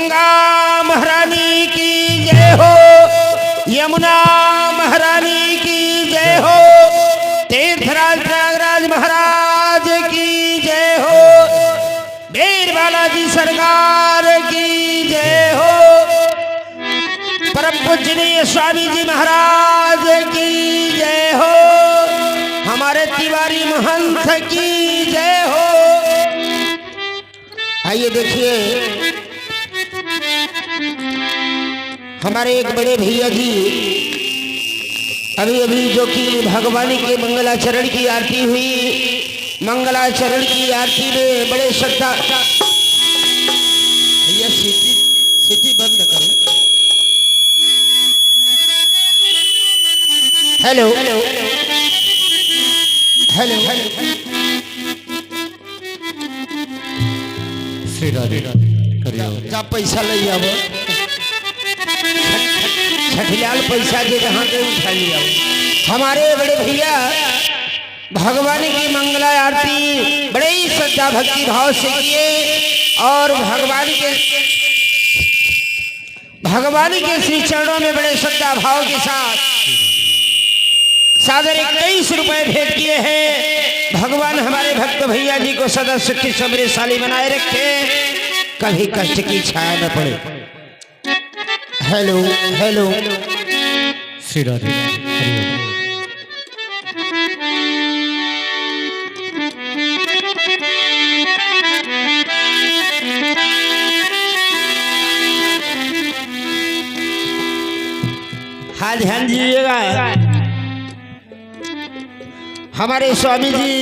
गंगा महारानी की जय हो, यमुना महारानी की जय हो, तीर्थराज प्रयागराज महाराज की जय हो, वीर बालाजी सरकार की जय हो, परम पूजनीय स्वामी जी महाराज की जय हो, हमारे तिवारी महंत की जय हो। आइए देखिए हमारे एक बड़े भैया जी अभी अभी जो कि भगवान के मंगलाचरण की आरती हुई, मंगलाचरण की आरती में बड़े श्रद्धा। भैया सिटी बंद करो। Hello hello hello Shri Radhe करियो जा पैसा ले आव, छठियाल पैसा जे जहाँ के उठा लिया। हमारे बड़े भैया भगवान की मंगला आरती बड़े ही श्रद्धा भक्ति भाव से किए और भगवान के श्री चरणों में बड़े श्रद्धा भाव के साथ सादर 21 रुपए भेंट किए हैं। भगवान हमारे भक्त भैया जी को सदा सुखी समृद्धशाली बनाए रखे, कभी कष्ट की छाया न पड़े। हेलो हेलो श्री राधे करियो हाँ ध्यान दीजिएगा, हमारे स्वामी जी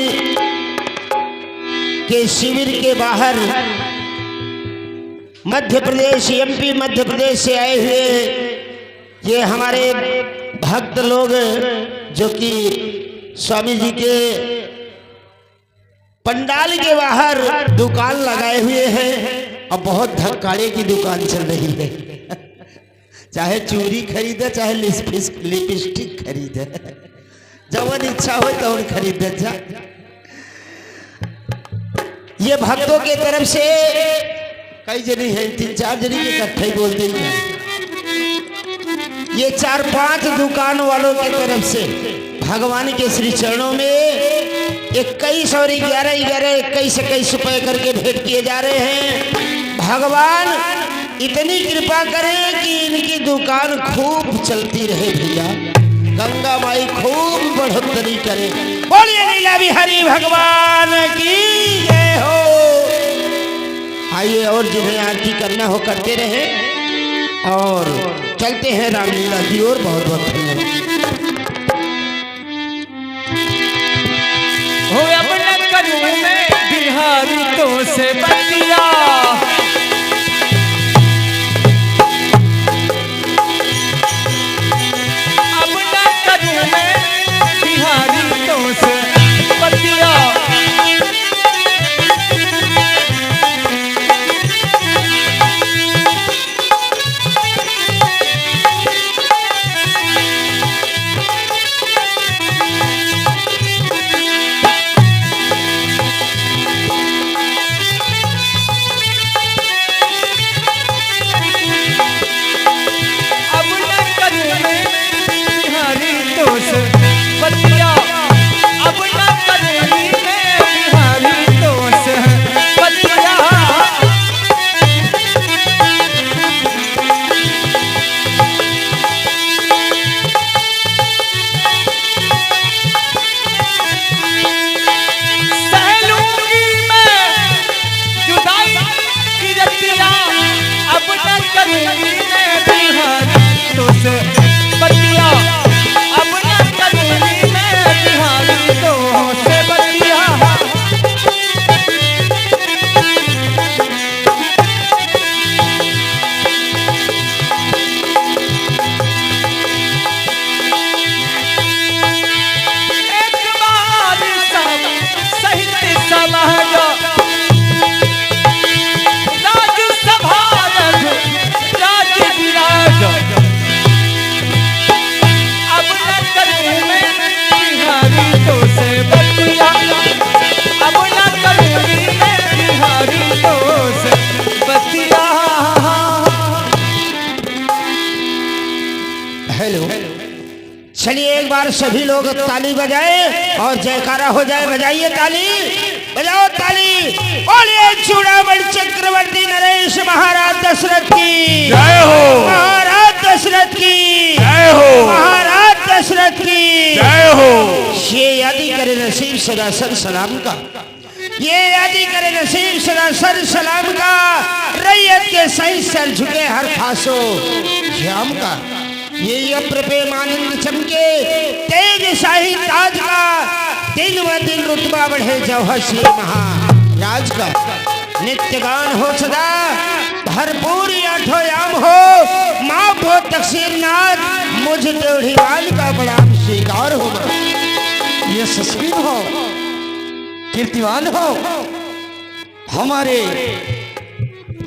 के शिविर के बाहर मध्य प्रदेश एमपी मध्य प्रदेश से आए हुए ये हमारे भक्त लोग जो कि स्वामी जी के पंडाल के बाहर दुकान लगाए हुए हैं और बहुत धक्काड़े की दुकान चल रही है। चाहे चूड़ी खरीदे चाहे लिपस्टिक खरीदे, जवन इच्छा हो तो खरीद जा। ये भक्तों के तरफ से कई जनी है, 3-4 जनी के इकट्ठे बोलते हैं। ये 4-5 दुकान वालों की तरफ से भगवान के श्री चरणों में 21 और 11-11 रुपए करके भेंट किए जा रहे हैं। भगवान इतनी कृपा करें कि इनकी दुकान खूब चलती रहे भैया, गंगा माई खूब बढ़ोतरी करे। बोलिए लीला बिहारी भगवान की जय हो। आइए और जिन्हें आरती करना हो करते रहे और चलते हैं रामलीला की ओर। बहुत बहुत धन्यवाद। हो अपने करूं में बिहारी तो से बतिया, अपना करूं में बिहारी तो से बतिया। हेलो। चलिए एक बार सभी लोग ताली बजाए और जयकारा हो जाए। बजाइए ताली, बजाओ ताली। बोलिए चूड़ामणि चक्रवर्ती नरेश महाराज दशरथ की जय हो, महाराज दशरथ की जय हो, महाराज दशरथ की जय हो। ये यादी करे नसीब सदा सर सलाम का, ये यादी करे नसीब सदा सर सलाम का। रैयत के सही सर झुके हर खासो श्याम का। ये अप्र पे मानंद चमके तेज शाही ताज का। दिन व दिन रुतबा बढ़े जौहर श्री महाराज का। नित्य गान हो सदा भरपूर आठो याम हो। माफ हो तकसीर नाथ मुझ टेढ़ीवाल का बड़ा स्वीकार हो। यशस्वी हो, कीर्तिवान हो, हमारे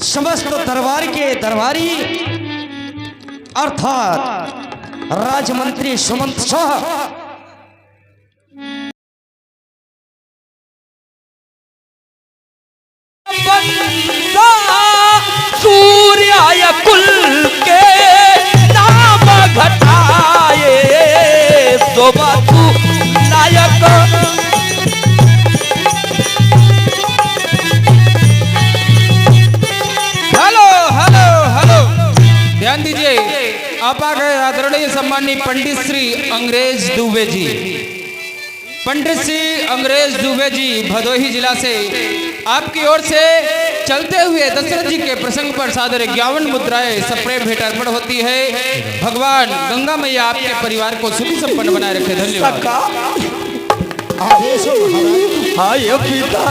समस्त दरबार के दरबारी अर्थात राजमंत्री सुमंत शाह सूर्य कुल के नाम घटाए शोभा तू नायक। हेलो हेलो हेलो, ध्यान दीजिए। आप आ गए आदरणीय सम्मानीय पंडित श्री अंग्रेज दुबे जी। पंडित श्री अंग्रेज दुबे जी भदोही जिला से आपकी ओर से चलते हुए दशरथ जी के प्रसंग पर सादर 51 मुद्राएं सप्रेम भेंट अर्पण होती है। भगवान गंगा मैया आपके परिवार को सुखी संपन्न बनाए रखे। धन्यवाद। हाय पिता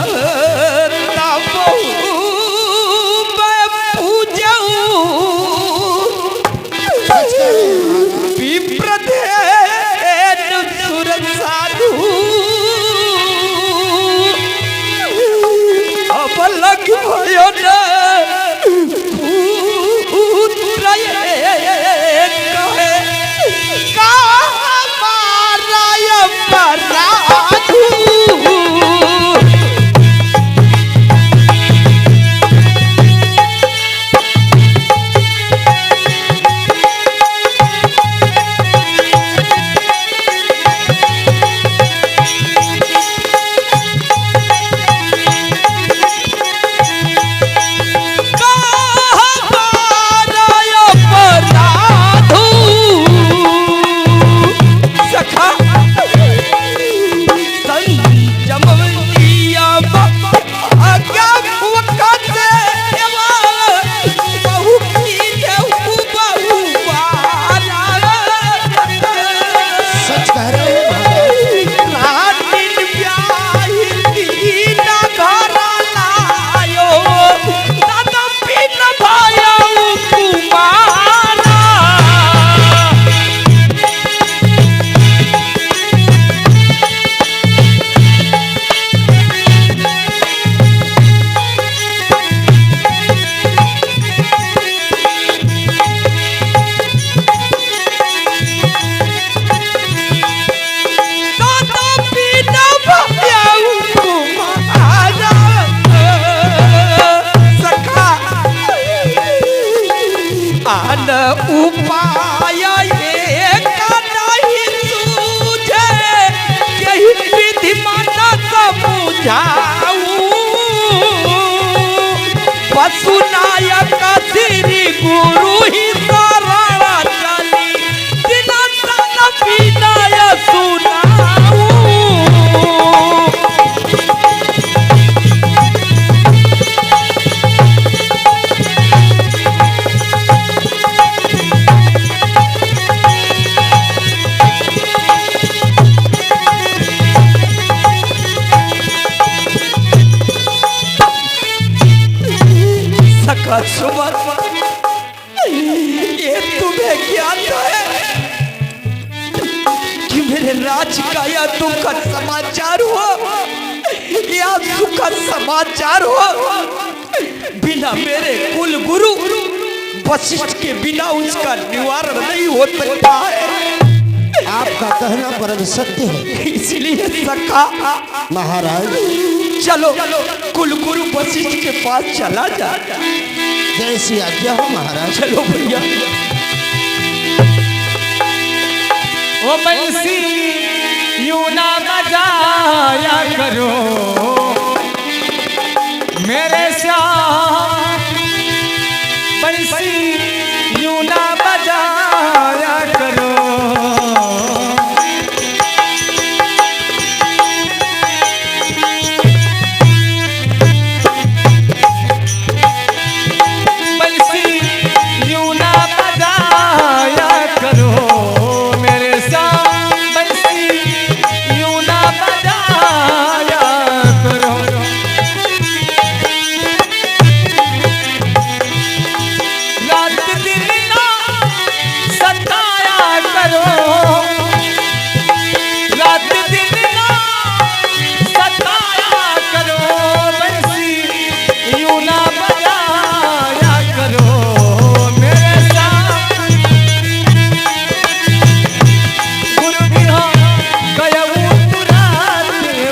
उपाय एक नहीं सूझे, यही विधि मन समझाऊं। पशु नायक श्री गुरु ही शरण चली, जिना तन विनय सुनाऊं। सुमन, ये तुम्हें ज्ञात है कि मेरे राज का यह दुखद समाचार हो या सुखद समाचार हो, बिना मेरे कुल गुरु वशिष्ठ के बिना उसका निवारण नहीं हो सकता है। आपका कहना परम सत्य है, इसलिए सखा महाराज चलो कुल गुरु वशिष्ठ के पास चला जा। जैसी आज्ञा हो महाराज। चलो भैया। ओ बंसी यूं ना बजाया करो मेरे श्याम, बंसी यूं ना बजाया करो। बंसी यूं ना बजाया करो मेरे श्याम, बंसी यूं ना बजाया करो। रात दिन ना सताया करो, रात दिन ना सताया करो, बंसी यूं ना बजाया करो मेरे साथ। गुरु बिहा गयऊ तुरात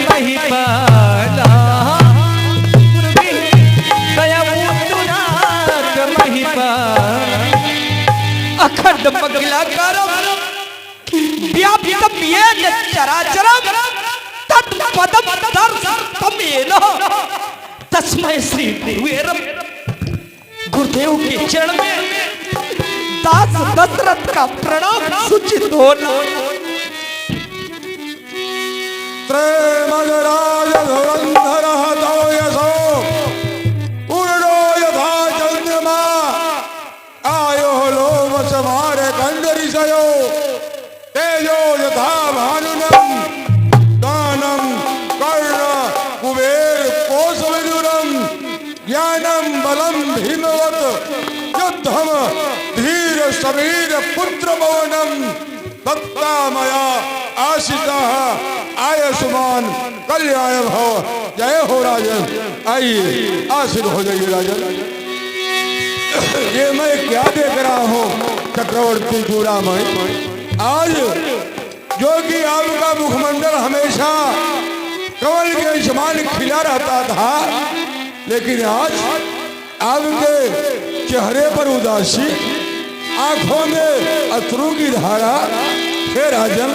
मही पाला, गुरु बिहा गयऊ तुरात मही पाला। अखंड मंगला करम व्याप्त येन चराचरम तत्पदम दर्शनमेन तस्मै श्री गुरुवेरम। गुरुदेव के चरण में दास दशरथ का प्रणाम सूचित होना। त्रैमजराज धुरंधरः तोयसो पूर्णो यथा चंद्रमा आयोः लोमसमारकन्दरिषयो तेजो यथा भानुनं दानं कर्ण कुबेर कोसलजुरं ज्ञानं बलं भीमवत् युद्धं धीर समीर पुत्रभवनं दत्ता मया आशिषः आयुष्मान कल्याण भव। जय हो राजन। आइए आशीर् हो जाइए राजन। ये मैं क्या देख रहा हूँ चक्रवर्ती चूड़ामणि, आज जो कि आपका मुखमंडल हमेशा कमल के समान खिला रहता था, लेकिन आज आपके चेहरे पर उदासी, आंखों में अश्रु की धारा। हे राजन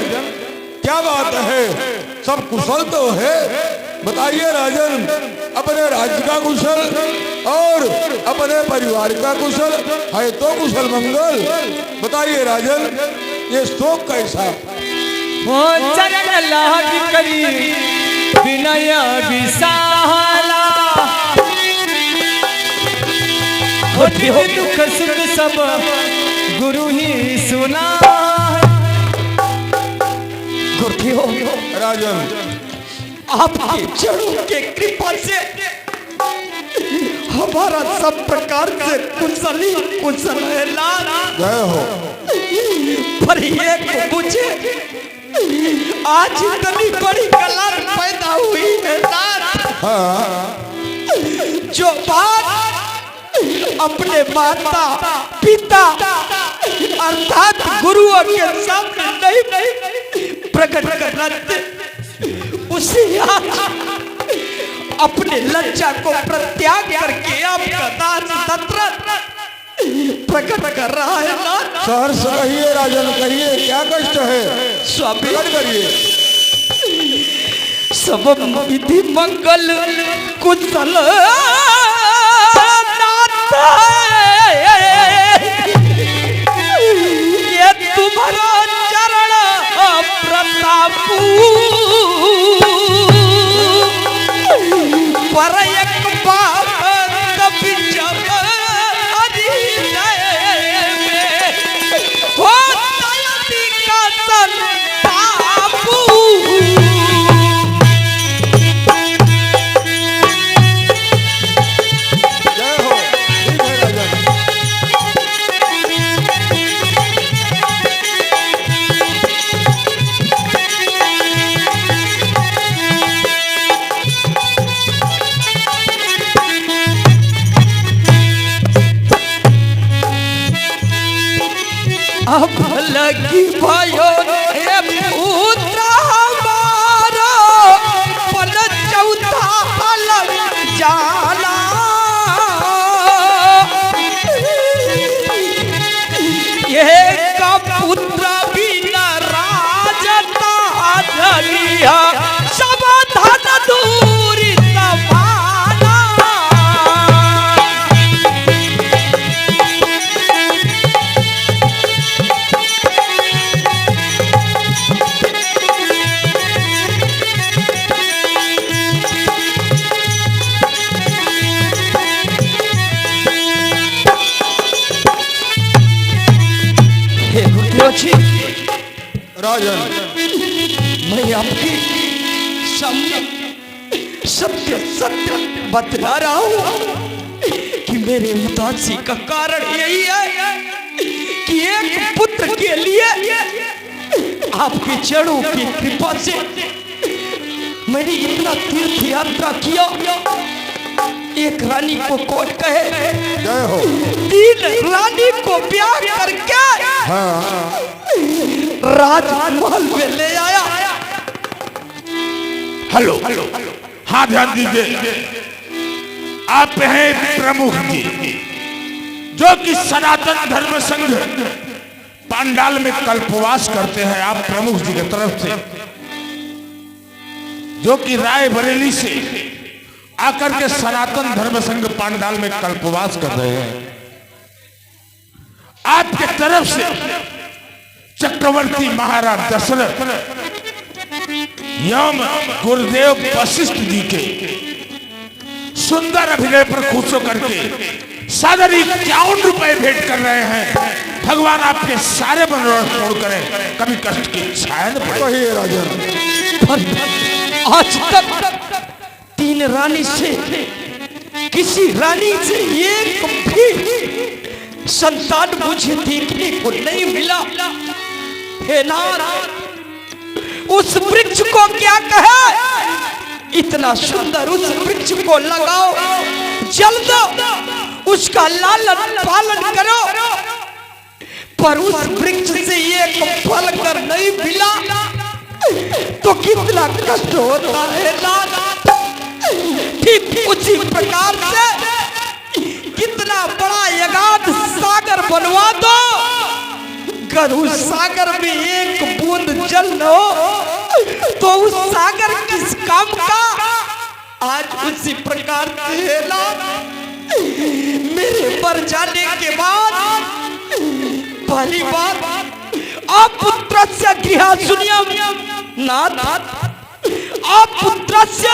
क्या बात है, सब कुशल तो है? बताइए राजन, अपने राज्य का कुशल और अपने परिवार का कुशल है तो कुशल मंगल। बताइए राजन, ये शोक कैसा? वो चरण लाज करी विनय विशाला, हो दुख सुख सब गुरु ही सुना। गुरुदेव राजन आपके चरणों के कृपा से हमारा सब प्रकार से कुशल ही कुशल है लाल। जय हो। पर एक मुझे आज इतनी बड़ी कलर पैदा हुई है लाल, हाँ जो बात अपने माता पिता अर्थात गुरुओं के सामने नहीं प्रकट करना, उसे आज अपने लज्जा को प्रत्याग करके आपका दास दशरथ प्रकट कर रहा है ना। सहर्ष कहिए राजन, कहिए क्या कष्ट है, स्वामी प्रकट करिए। सब विधि मंगल कुशल नाथ, ये तुम्हारा चरण प्रताप पर एक बार कभी जब हो दयादी का संतापू। जय हो। ठीक है राजन। अब लगी भयो हे पुत्र हमारा पल चौथा लग जाला। ये का पुत्र भी न मुझे राजन, मैं आपके सामने सत्य सत्य बतला रहा हूँ कि मेरे उदासी का कारण यही है कि एक पुत्र के लिए आपके चरणों की कृपा से मैंने इतना तीर्थ यात्रा किया। एक रानी को कौन कहे, जय हो। 3 रानी को ब्याह करके हाँ, राजमहल में ले आया। हेलो हाँ ध्यान दीजिए, आप हैं प्रमुख जी, जो कि सनातन धर्म संघ पांडाल में कल्पवास करते हैं। आप प्रमुख जी की तरफ से, जो कि रायबरेली से आकर के सनातन धर्म संघ पांडाल में कल्पवास कर रहे हैं, आपके तरफ से चक्रवर्ती महाराज दशरथ एवं गुरुदेव वशिष्ठ जी के सुंदर अभिनय पर खुश होकर के सादर 51 रुपए भेंट कर रहे हैं। भगवान आपके सारे मनोरथ पूर्ण करें, कभी कष्ट की छाया न पड़े। कहिए राजन। आज तक 3 रानी से किसी रानी से एक भी संतान मुझे देखने को नहीं मिला। हे नाथ, उस वृक्ष को क्या कहे, इतना सुंदर उस वृक्ष को लगाओ, जल दो, उसका लालन पालन करो, पर उस वृक्ष से एक फल कर नहीं मिला तो कितना कष्ट होता है नाथ। ठीक उसी प्रकार से कितना बड़ा यगाध सागर बनवा दो, अगर उस सागर में एक बूंद जल न हो तो उस सागर किस काम का। आज उसी प्रकार से मेरे पर जाने के बाद पहली बात अपुत्रस्य गृह शून्यम, नाथ अपुत्रस्य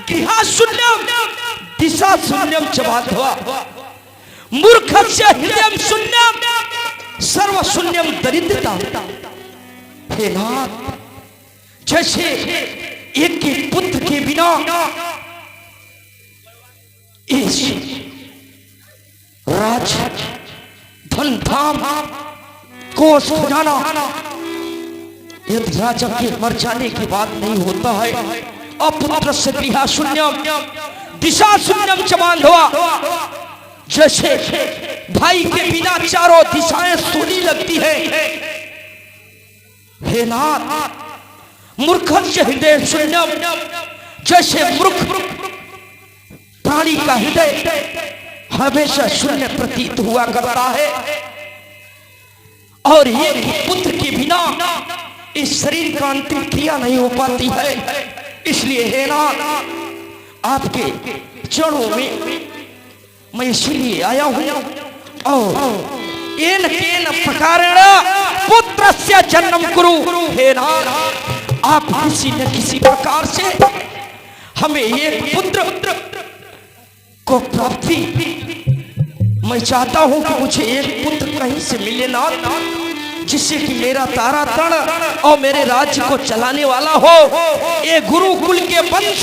गृह शून्यम दिशा शून्यम च बांधवा, मूर्खस्य हृदय शून्यम सर्व शून्यम दरिद्रता। हे नाथ, जैसे एक एक पुत्र के बिना इस राज धन धाम कोष खजाना यदि राजा के मर जाने की बात नहीं होता है, अपुत्र से गृह शून्यम दिशा शून्यम च बांधवा, जैसे भाई के बिना चारों दिशाएं सूनी लगती है। हे नाथ, मूर्खस्य हृदय शून्यम, जैसे मूर्ख प्राणी का हृदय हमेशा शून्य प्रतीत हुआ करता है, और एक पुत्र के बिना इस शरीर का अंतिम क्रिया नहीं हो पाती है। इसलिए हे नाथ, आपके चरणों में मैं इसलिए आया हूं, और एन केन प्रकारेण पुत्रस्य जन्म कुरु। हे नाथ, आप किसी न किसी प्रकार से हमें एक पुत्र को प्राप्ति, मैं चाहता हूं कि मुझे एक पुत्र कहीं से मिले नाथ, जिससे कि मेरा तारा तण और मेरे राज्य को चलाने वाला हो। ये गुरुकुल के वंश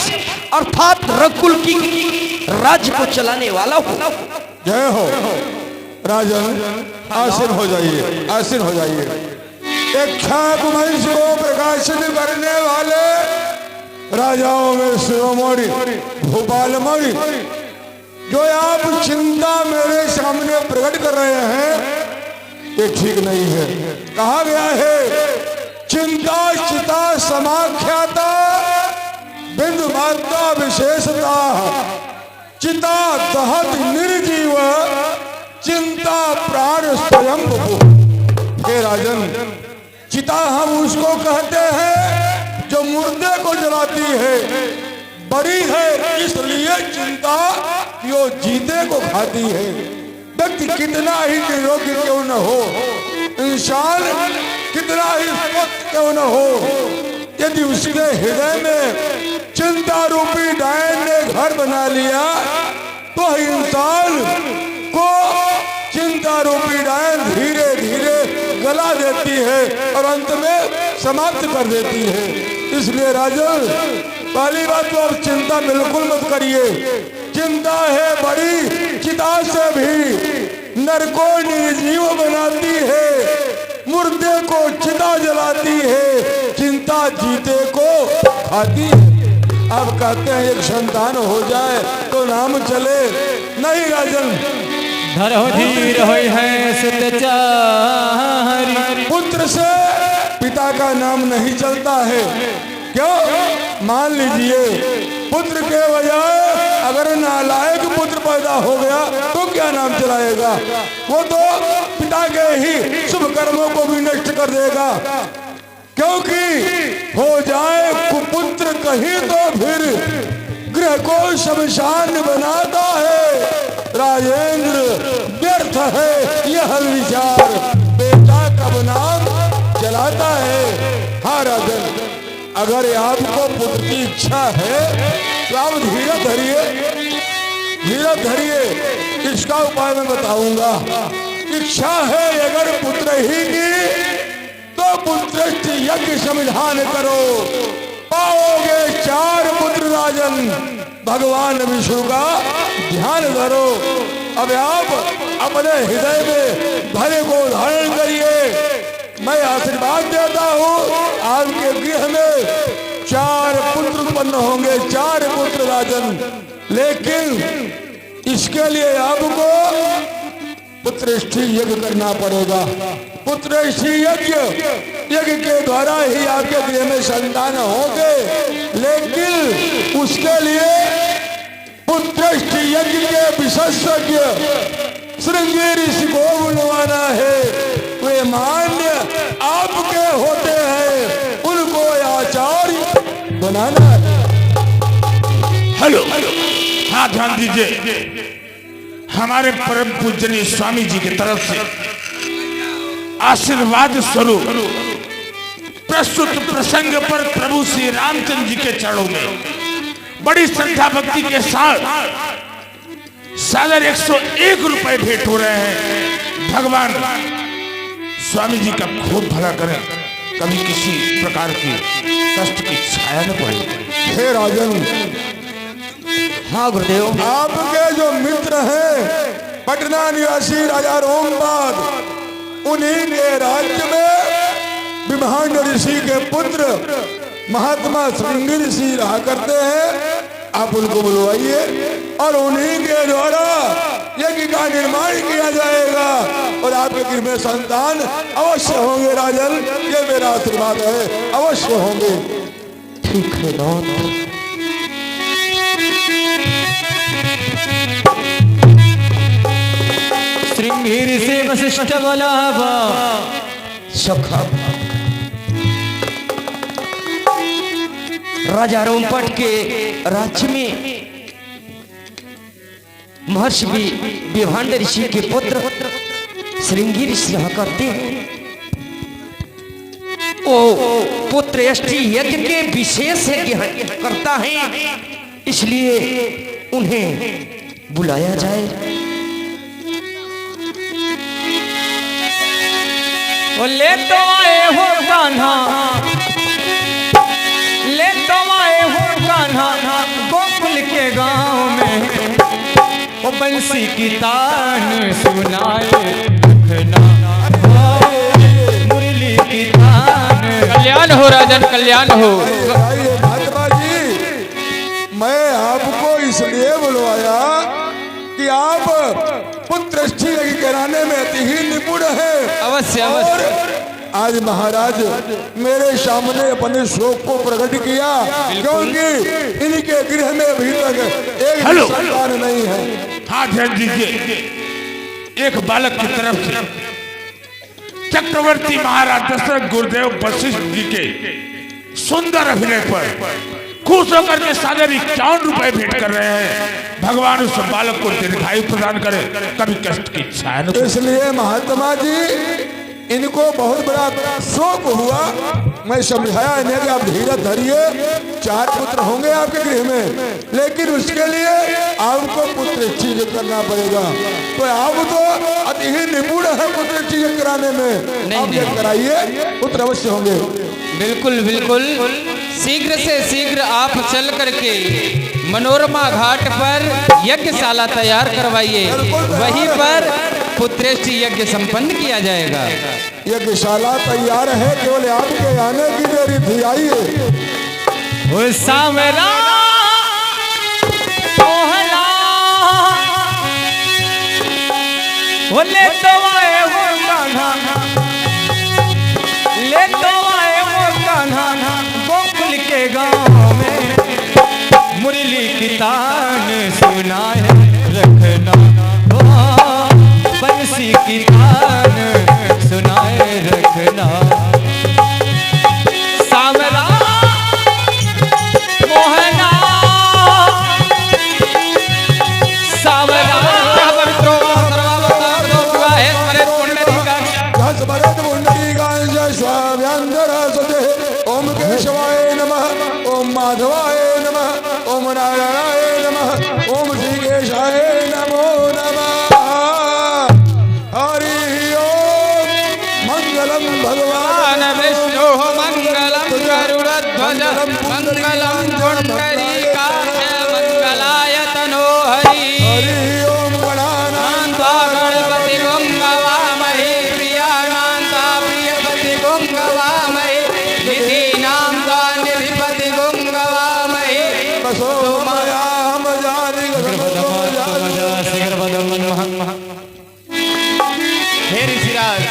अर्थात रघुकुल की राज्य को चलाने वाला हो। जय हो। राजन, आसीन हो जाइए, आसीन हो जाइए। एक ख्यात वंश को प्रकाशित करने वाले राजाओं में शिरोमणि भूपालमणि, जो आप चिंता मेरे सामने प्रकट कर रहे हैं, ये ठीक नहीं है। कहा गया है, चिंता चिता समाख्याता बिंदु मात्रा विशेषता, चिता दहत निर्जीव चिंता प्राण स्वयं। हे राजन, चिता हम उसको कहते हैं जो मुर्दे को जलाती है, बड़ी है इसलिए चिंता जो जीते को खाती है। व्यक्ति कितना ही निरोगी क्यों न हो, इंसान कितना ही स्वस्थ क्यों न हो, यदि उसके हृदय में चिंता रूपी डायन ने घर बना लिया तो इंसान को चिंता रूपी डायन धीरे धीरे सलाह देती है और अंत में समाप्त कर देती है। इसलिए राजन, पहली बात तो आप चिंता बिल्कुल मत करिए। चिंता है बड़ी चिता से भी नर को निर्जीव बनाती है, मुर्दे को चिता जलाती है, चिंता जीते को खाती है। अब कहते हैं एक संतान हो जाए तो नाम चले, नहीं राजन, धरो धीर होय है सुत चारी। पुत्र से पिता का नाम नहीं चलता है। क्यों? मान लीजिए पुत्र के बजाय अगर नालायक पुत्र पैदा हो गया तो क्या नाम चलाएगा? वो तो पिता के ही शुभ कर्मों को भी नष्ट कर देगा, क्योंकि हो जाए कुपुत्र कहीं तो फिर गृह को शमशान बनाता है। राजेंद्र, व्यर्थ है यह विचार, बेटा कब नाम चलाता है। हाँ राजन, अगर आपको पुत्र की इच्छा है तो आप धीरज धरिए, धीरज धरिए। इसका उपाय मैं बताऊंगा। इच्छा है अगर पुत्र ही की तो पुत्रस्थ यज्ञ संविधान करो, पाओगे 4 पुत्र राजन। भगवान विष्णु का ध्यान धरो। अब आप अपने हृदय में भले को धारण करिए। मैं आशीर्वाद देता हूँ, आपके गृह में 4 पुत्र उत्पन्न होंगे, 4 पुत्र राजन। लेकिन इसके लिए आपको पुत्रष्ठी यज्ञ करना पड़ेगा। पुत्रष्ठी यज्ञ, यज्ञ के द्वारा ही आपके गृह में संतान होंगे। लेकिन उसके लिए पुत्रष्ठी यज्ञ के विशेषज्ञ श्रृंगी ऋषि को बुलवाना है। वे मान्य आपके होते हैं, उनको आचार्य बनाना है। हेलो, हाँ ध्यान दीजिए। हमारे परम पूजनीय स्वामी जी की तरफ से आशीर्वाद स्वरूप प्रस्तुत प्रसंग पर प्रभु श्री रामचंद्र जी के चरणों में बड़ी श्रद्धा भक्ति के साथ 101 रुपए भेंट हो रहे हैं। भगवान स्वामी जी का खूब भला करें, कभी किसी प्रकार की कष्ट की छाया न पड़े। हे राजन, हाँ गुरुदेव, आपके जो मित्र हैं पटना निवासी राजा रोमपाद, उन्हीं के राज्य में विभांड ऋषि के पुत्र महात्मा श्रृंगी ऋषि रहा करते हैं। आप उनको बुलवाइए और उन्हीं के द्वारा यज्ञ का निर्माण किया जाएगा और आपके गृह में संतान अवश्य होंगे राजन। ये मेरा आशीर्वाद है, अवश्य होंगे। ठीक है नाथ। श्रृंगी से वशिष्ठ बोलावा सखा राजा रोमपट के राज्य में महर्षि विभांड ऋषि के पुत्र श्रृंगी ऋषि रहा करते हैं। वो पुत्र अष्टि यज्ञ के विशेष यज्ञ करता है, इसलिए उन्हें बुलाया जाए। ले तो आए हो कान्हा, ले तो आए हो कान्हा गोकुल के गांव में। वो बंसी की तान सुनाए दुखना, मुरली की तान। कल्याण हो राजन, कल्याण हो। महात्मा जी, मैं आपको इसलिए बुलवाया कि आप पुत्रष्ठी यज्ञ कराने में अति ही निपुण है। अवश्य और अवश्य। आज महाराज मेरे सामने अपने शोक को प्रकट किया, क्योंकि इनके गृह में अभी तक एक भी संतान नहीं है। हाँ ध्यान दीजिए। एक बालक की तरफ से चक्रवर्ती महाराज दशरथ गुरुदेव वशिष्ठ जी के सुंदर अभिनय पर खुश होकर के 51 रुपए भेंट कर रहे हैं। भगवान उस बालक को दीर्घायु प्रदान करे, कभी कष्ट की छाया न पड़े। इसलिए महात्मा जी, इनको बहुत बड़ा शोक हुआ मैं समझाया इन्हें कि आप धीरज धरिए, 4 पुत्र होंगे आपके गृह में, लेकिन उसके लिए आपको पुत्र चीज करना पड़ेगा। तो आप तो अति ही निपुण है पुत्र चीज कराने में, आप ये कराइए, पुत्र अवश्य होंगे। बिल्कुल बिल्कुल, शीघ्र से शीघ्र आप चल करके मनोरमा घाट पर यज्ञशाला तैयार करवाइए, वहीं पर पुत्रेष्टि यज्ञ संपन्न किया जाएगा। यज्ञशाला तैयार है, केवल आपके आने की देरी थी। आइए। सामरा मोहना ले तो आए वो कान्हा, ले तो आए वो कान्हा गोकुल के गाँव में, मुरली की तान सुनाए रखना, बंसी की तान सुनाए रखना। सामरा मोहना सामरा ओम केशवाय नमः, ओम माधवाय नमः, ओम नारायणाय नमः, ओम श्रीकेशाय नमो नमः। हरि ओम। मंगलम भगवान विष्णु मंगलम गरुड़ध्वज मंगलम पुंडरीकाक्ष मंगलाय तनो हरि। हरि ओम। नान्ता गणपति गुंगवामहे प्रियानान्ता प्रियपति गुंगवामहे निधीनां ता निधिपति गुंगवामहे। हे ऋषिराज,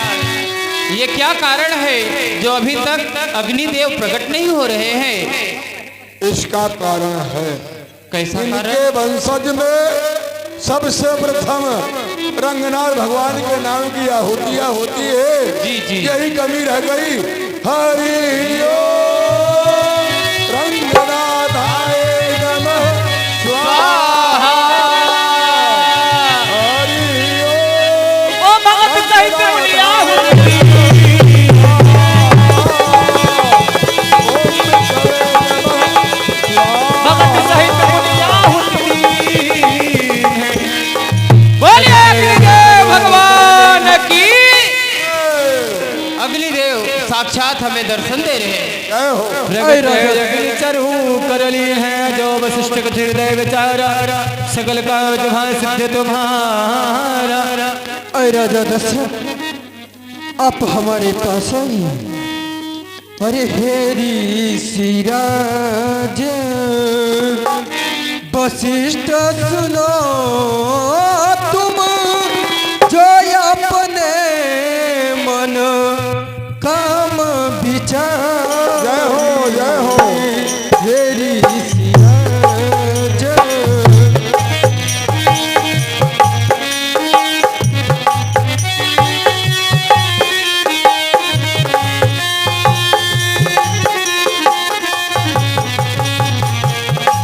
ये क्या कारण है जो अभी तक अग्निदेव प्रकट नहीं हो रहे हैं? इसका कारण है, कैसा कारण? इनके वंशज में सबसे प्रथम रंगनाथ भगवान के नाम की आहुतियां होती है। जी जी, यही कमी रह गई। हरि ओम। रंगनाथाय नमः स्वाहा। हरि ओम। ओ भगत सहित भगत सहित बोलिए अग्निदेव भगवान की। अग्निदेव साक्षात हमें दर्शन दे रहे हैं। जय हो। अग्नि चरु कर लिए हैं जो वशिष्ठ का हृदय विचारा, सकल का जहाँ सिद्ध तुम्हारा। अरे राजा दशरथ, आप हमारे पास आइए। अरे हेरी सिराज वशिष्ठ सुनो तुम जो अपने मन काम विचार। जय हो, जय हो। हेरी सिराज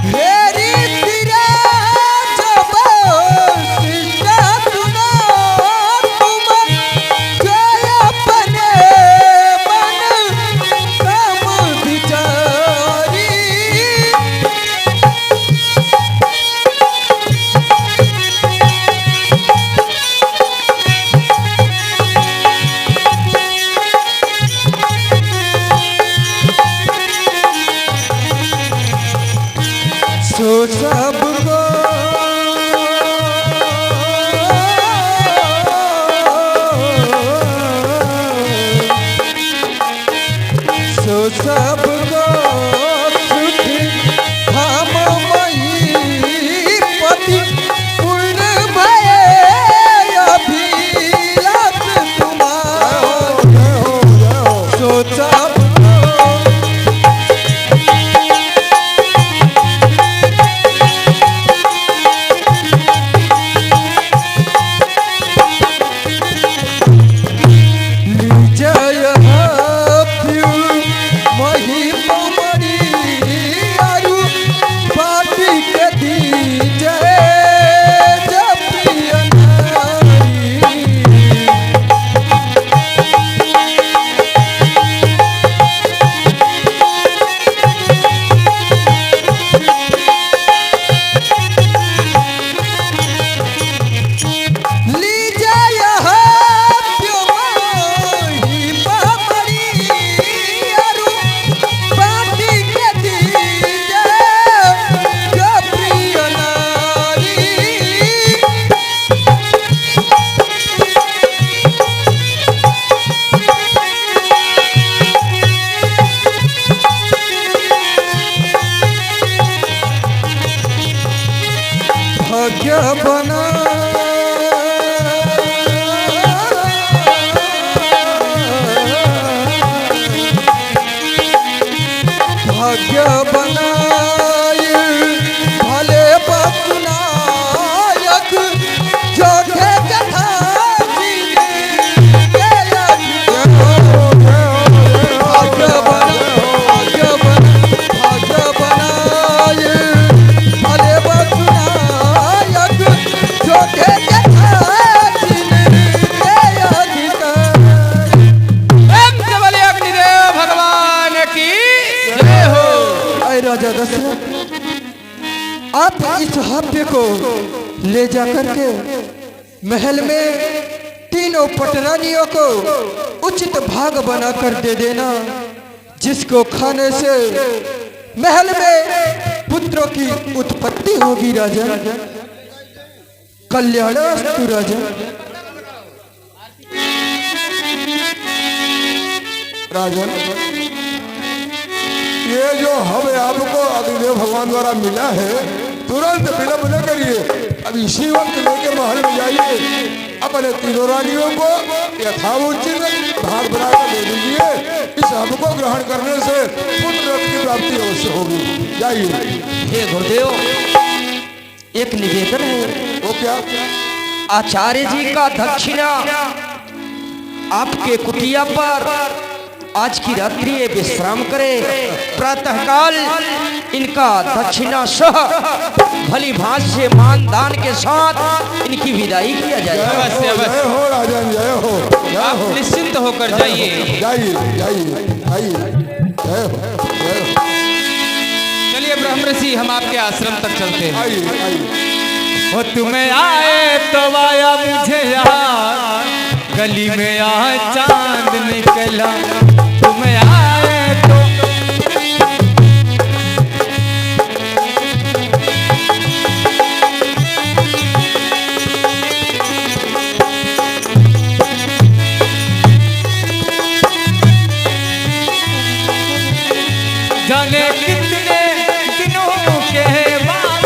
हेरी सिराज वशिष्ठ आप इस हव्य को ले जाकर के महल में तीनों पटरानियों को उचित भाग बनाकर दे देना, जिसको खाने से महल में पुत्रों की उत्पत्ति होगी राजन। कल्याणास्तु राजन। राजन, ये जो हमें आपको अग्निदेव भगवान द्वारा मिला है, तुरंत विलंब न करिए, अब इसी वक्त लेके महल में जाइए, अपने तीनों रानियों को यथाउचित भाग बनाकर दे दीजिए। इस हब को ग्रहण करने से पुत्र रत्न की प्राप्ति अवश्य होगी। जाइए। हे गुरुदेव, एक निवेदन है। वो क्या? आचार्य जी का दक्षिणा आपके कुटिया पर आज की रात्रि ये विश्राम करे, प्रातःकाल इनका दक्षिणा सह भली भांत से मान दान के साथ इनकी विदाई किया जाए। अवश्य जय अवश्य, हो राजन, जय हो, जय आप हो। निश्चिंत होकर जाइए। जाइए जाइए जाइए, जय हो जय हो। चलिए ब्रह्मऋषि, हम आपके आश्रम तक चलते हैं। आइए आइए। वो तुम्हें आए तो आया मुझे यार, गली में आए चांद निकला, तुम्हें आए तो जाने कितने दिनों के बाद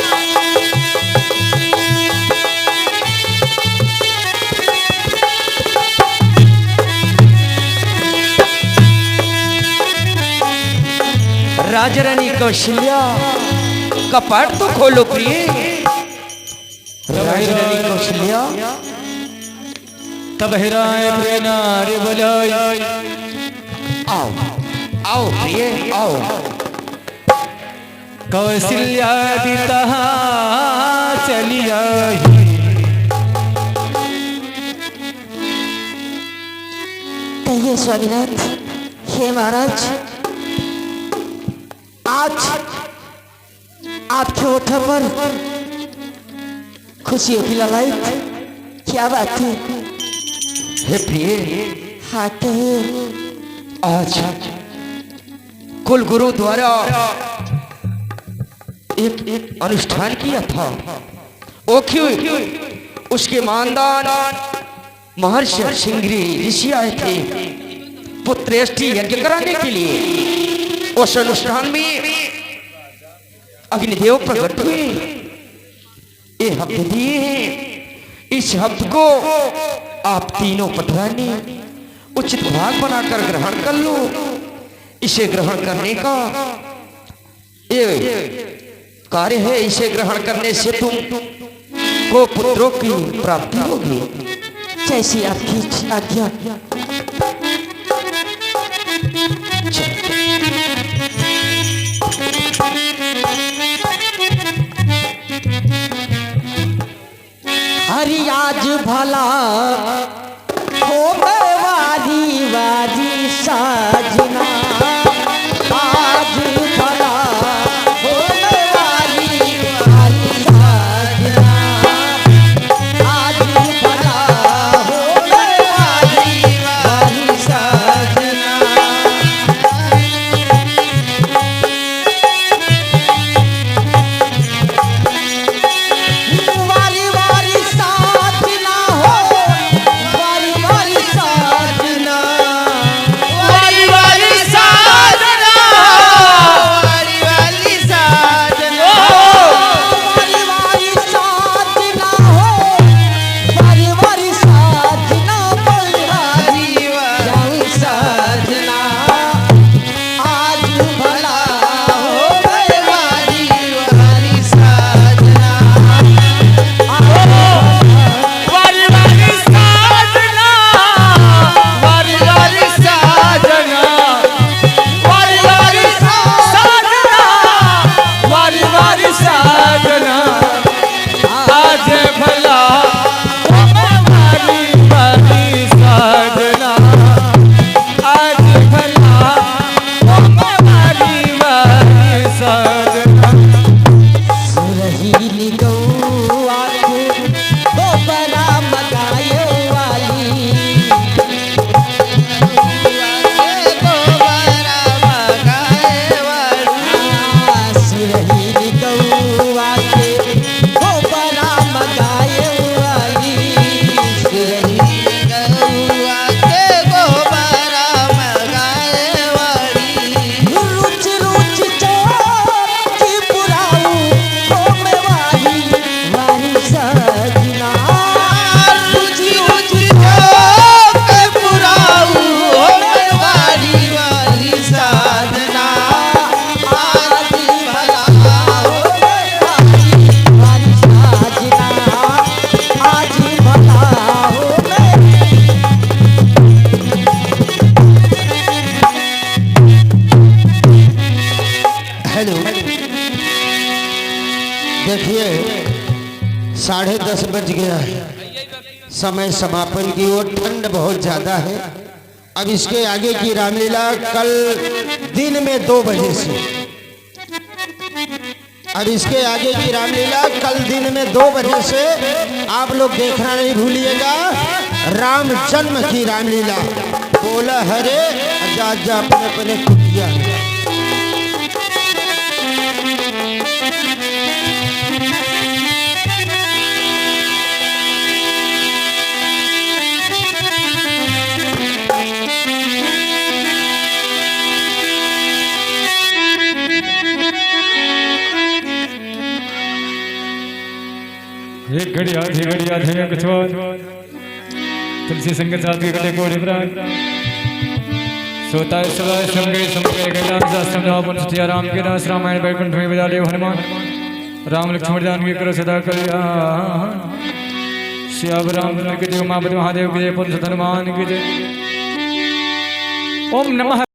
राजरानी कौशल्या, कपाट तो खोलो प्रिय। राजरानी कौशल्या, तब हिराए प्रेरणा रे बोलाई, आओ आओ प्रिय आओ। कौशल्या दिता चली आई। कहिए स्वामीनाथ। हे महाराज, आज आपके ओठ पर खुशियों की ललाइट, क्या बात है? हे प्रिय, हाँ कहिए। आज कुल गुरु द्वारा एक अनुष्ठान किया था। ओ क्यों उसके मानदान महर्षि सिंगरी ऋषि आए थे पुत्रेष्टि यज्ञ कराने के लिए। उस अनुष्ठान में अग्निदेव प्रकट हुए, ये हब्द दिए हैं। इस हब्द को आप तीनों पटरानी उचित भाग बनाकर ग्रहण कर लो। इसे ग्रहण करने का ये कार्य है। इसे ग्रहण करने से तुम को पुत्रों की प्राप्ति होगी। जैसी आपकी आज्ञा। हरि आज भला हो वारी वारी साजना, आज भला हो वारी वारी साजना, आज भला हो वारी वारी साजना। वारी वारी साजना हो, वारी वारी साजना। 10:30 बज गया है, समय समापन की ओर, ठंड बहुत ज्यादा है। अब इसके आगे की रामलीला कल दिन में 2 बजे से, अब इसके आगे की रामलीला कल दिन में 2 बजे से आप लोग देखना नहीं भूलिएगा। राम जन्म की रामलीला। बोला हरे जा जा अपने अपने कुटिया में। एक घड़ी आधी घड़ी आधे कुछ तुलसी संग साथ के कटे कोड़े प्राण सोता है सदा संगे संगे कैलाश शास्त्रम नाम सत्या राम के दास रामायण वैकुंठ में बजा देव हनुमान राम लक्ष्मण जानकी करो सदा कल्याण श्याम राम के देव महादेव के जय पुरुष हनुमान के जय। ओम नमः।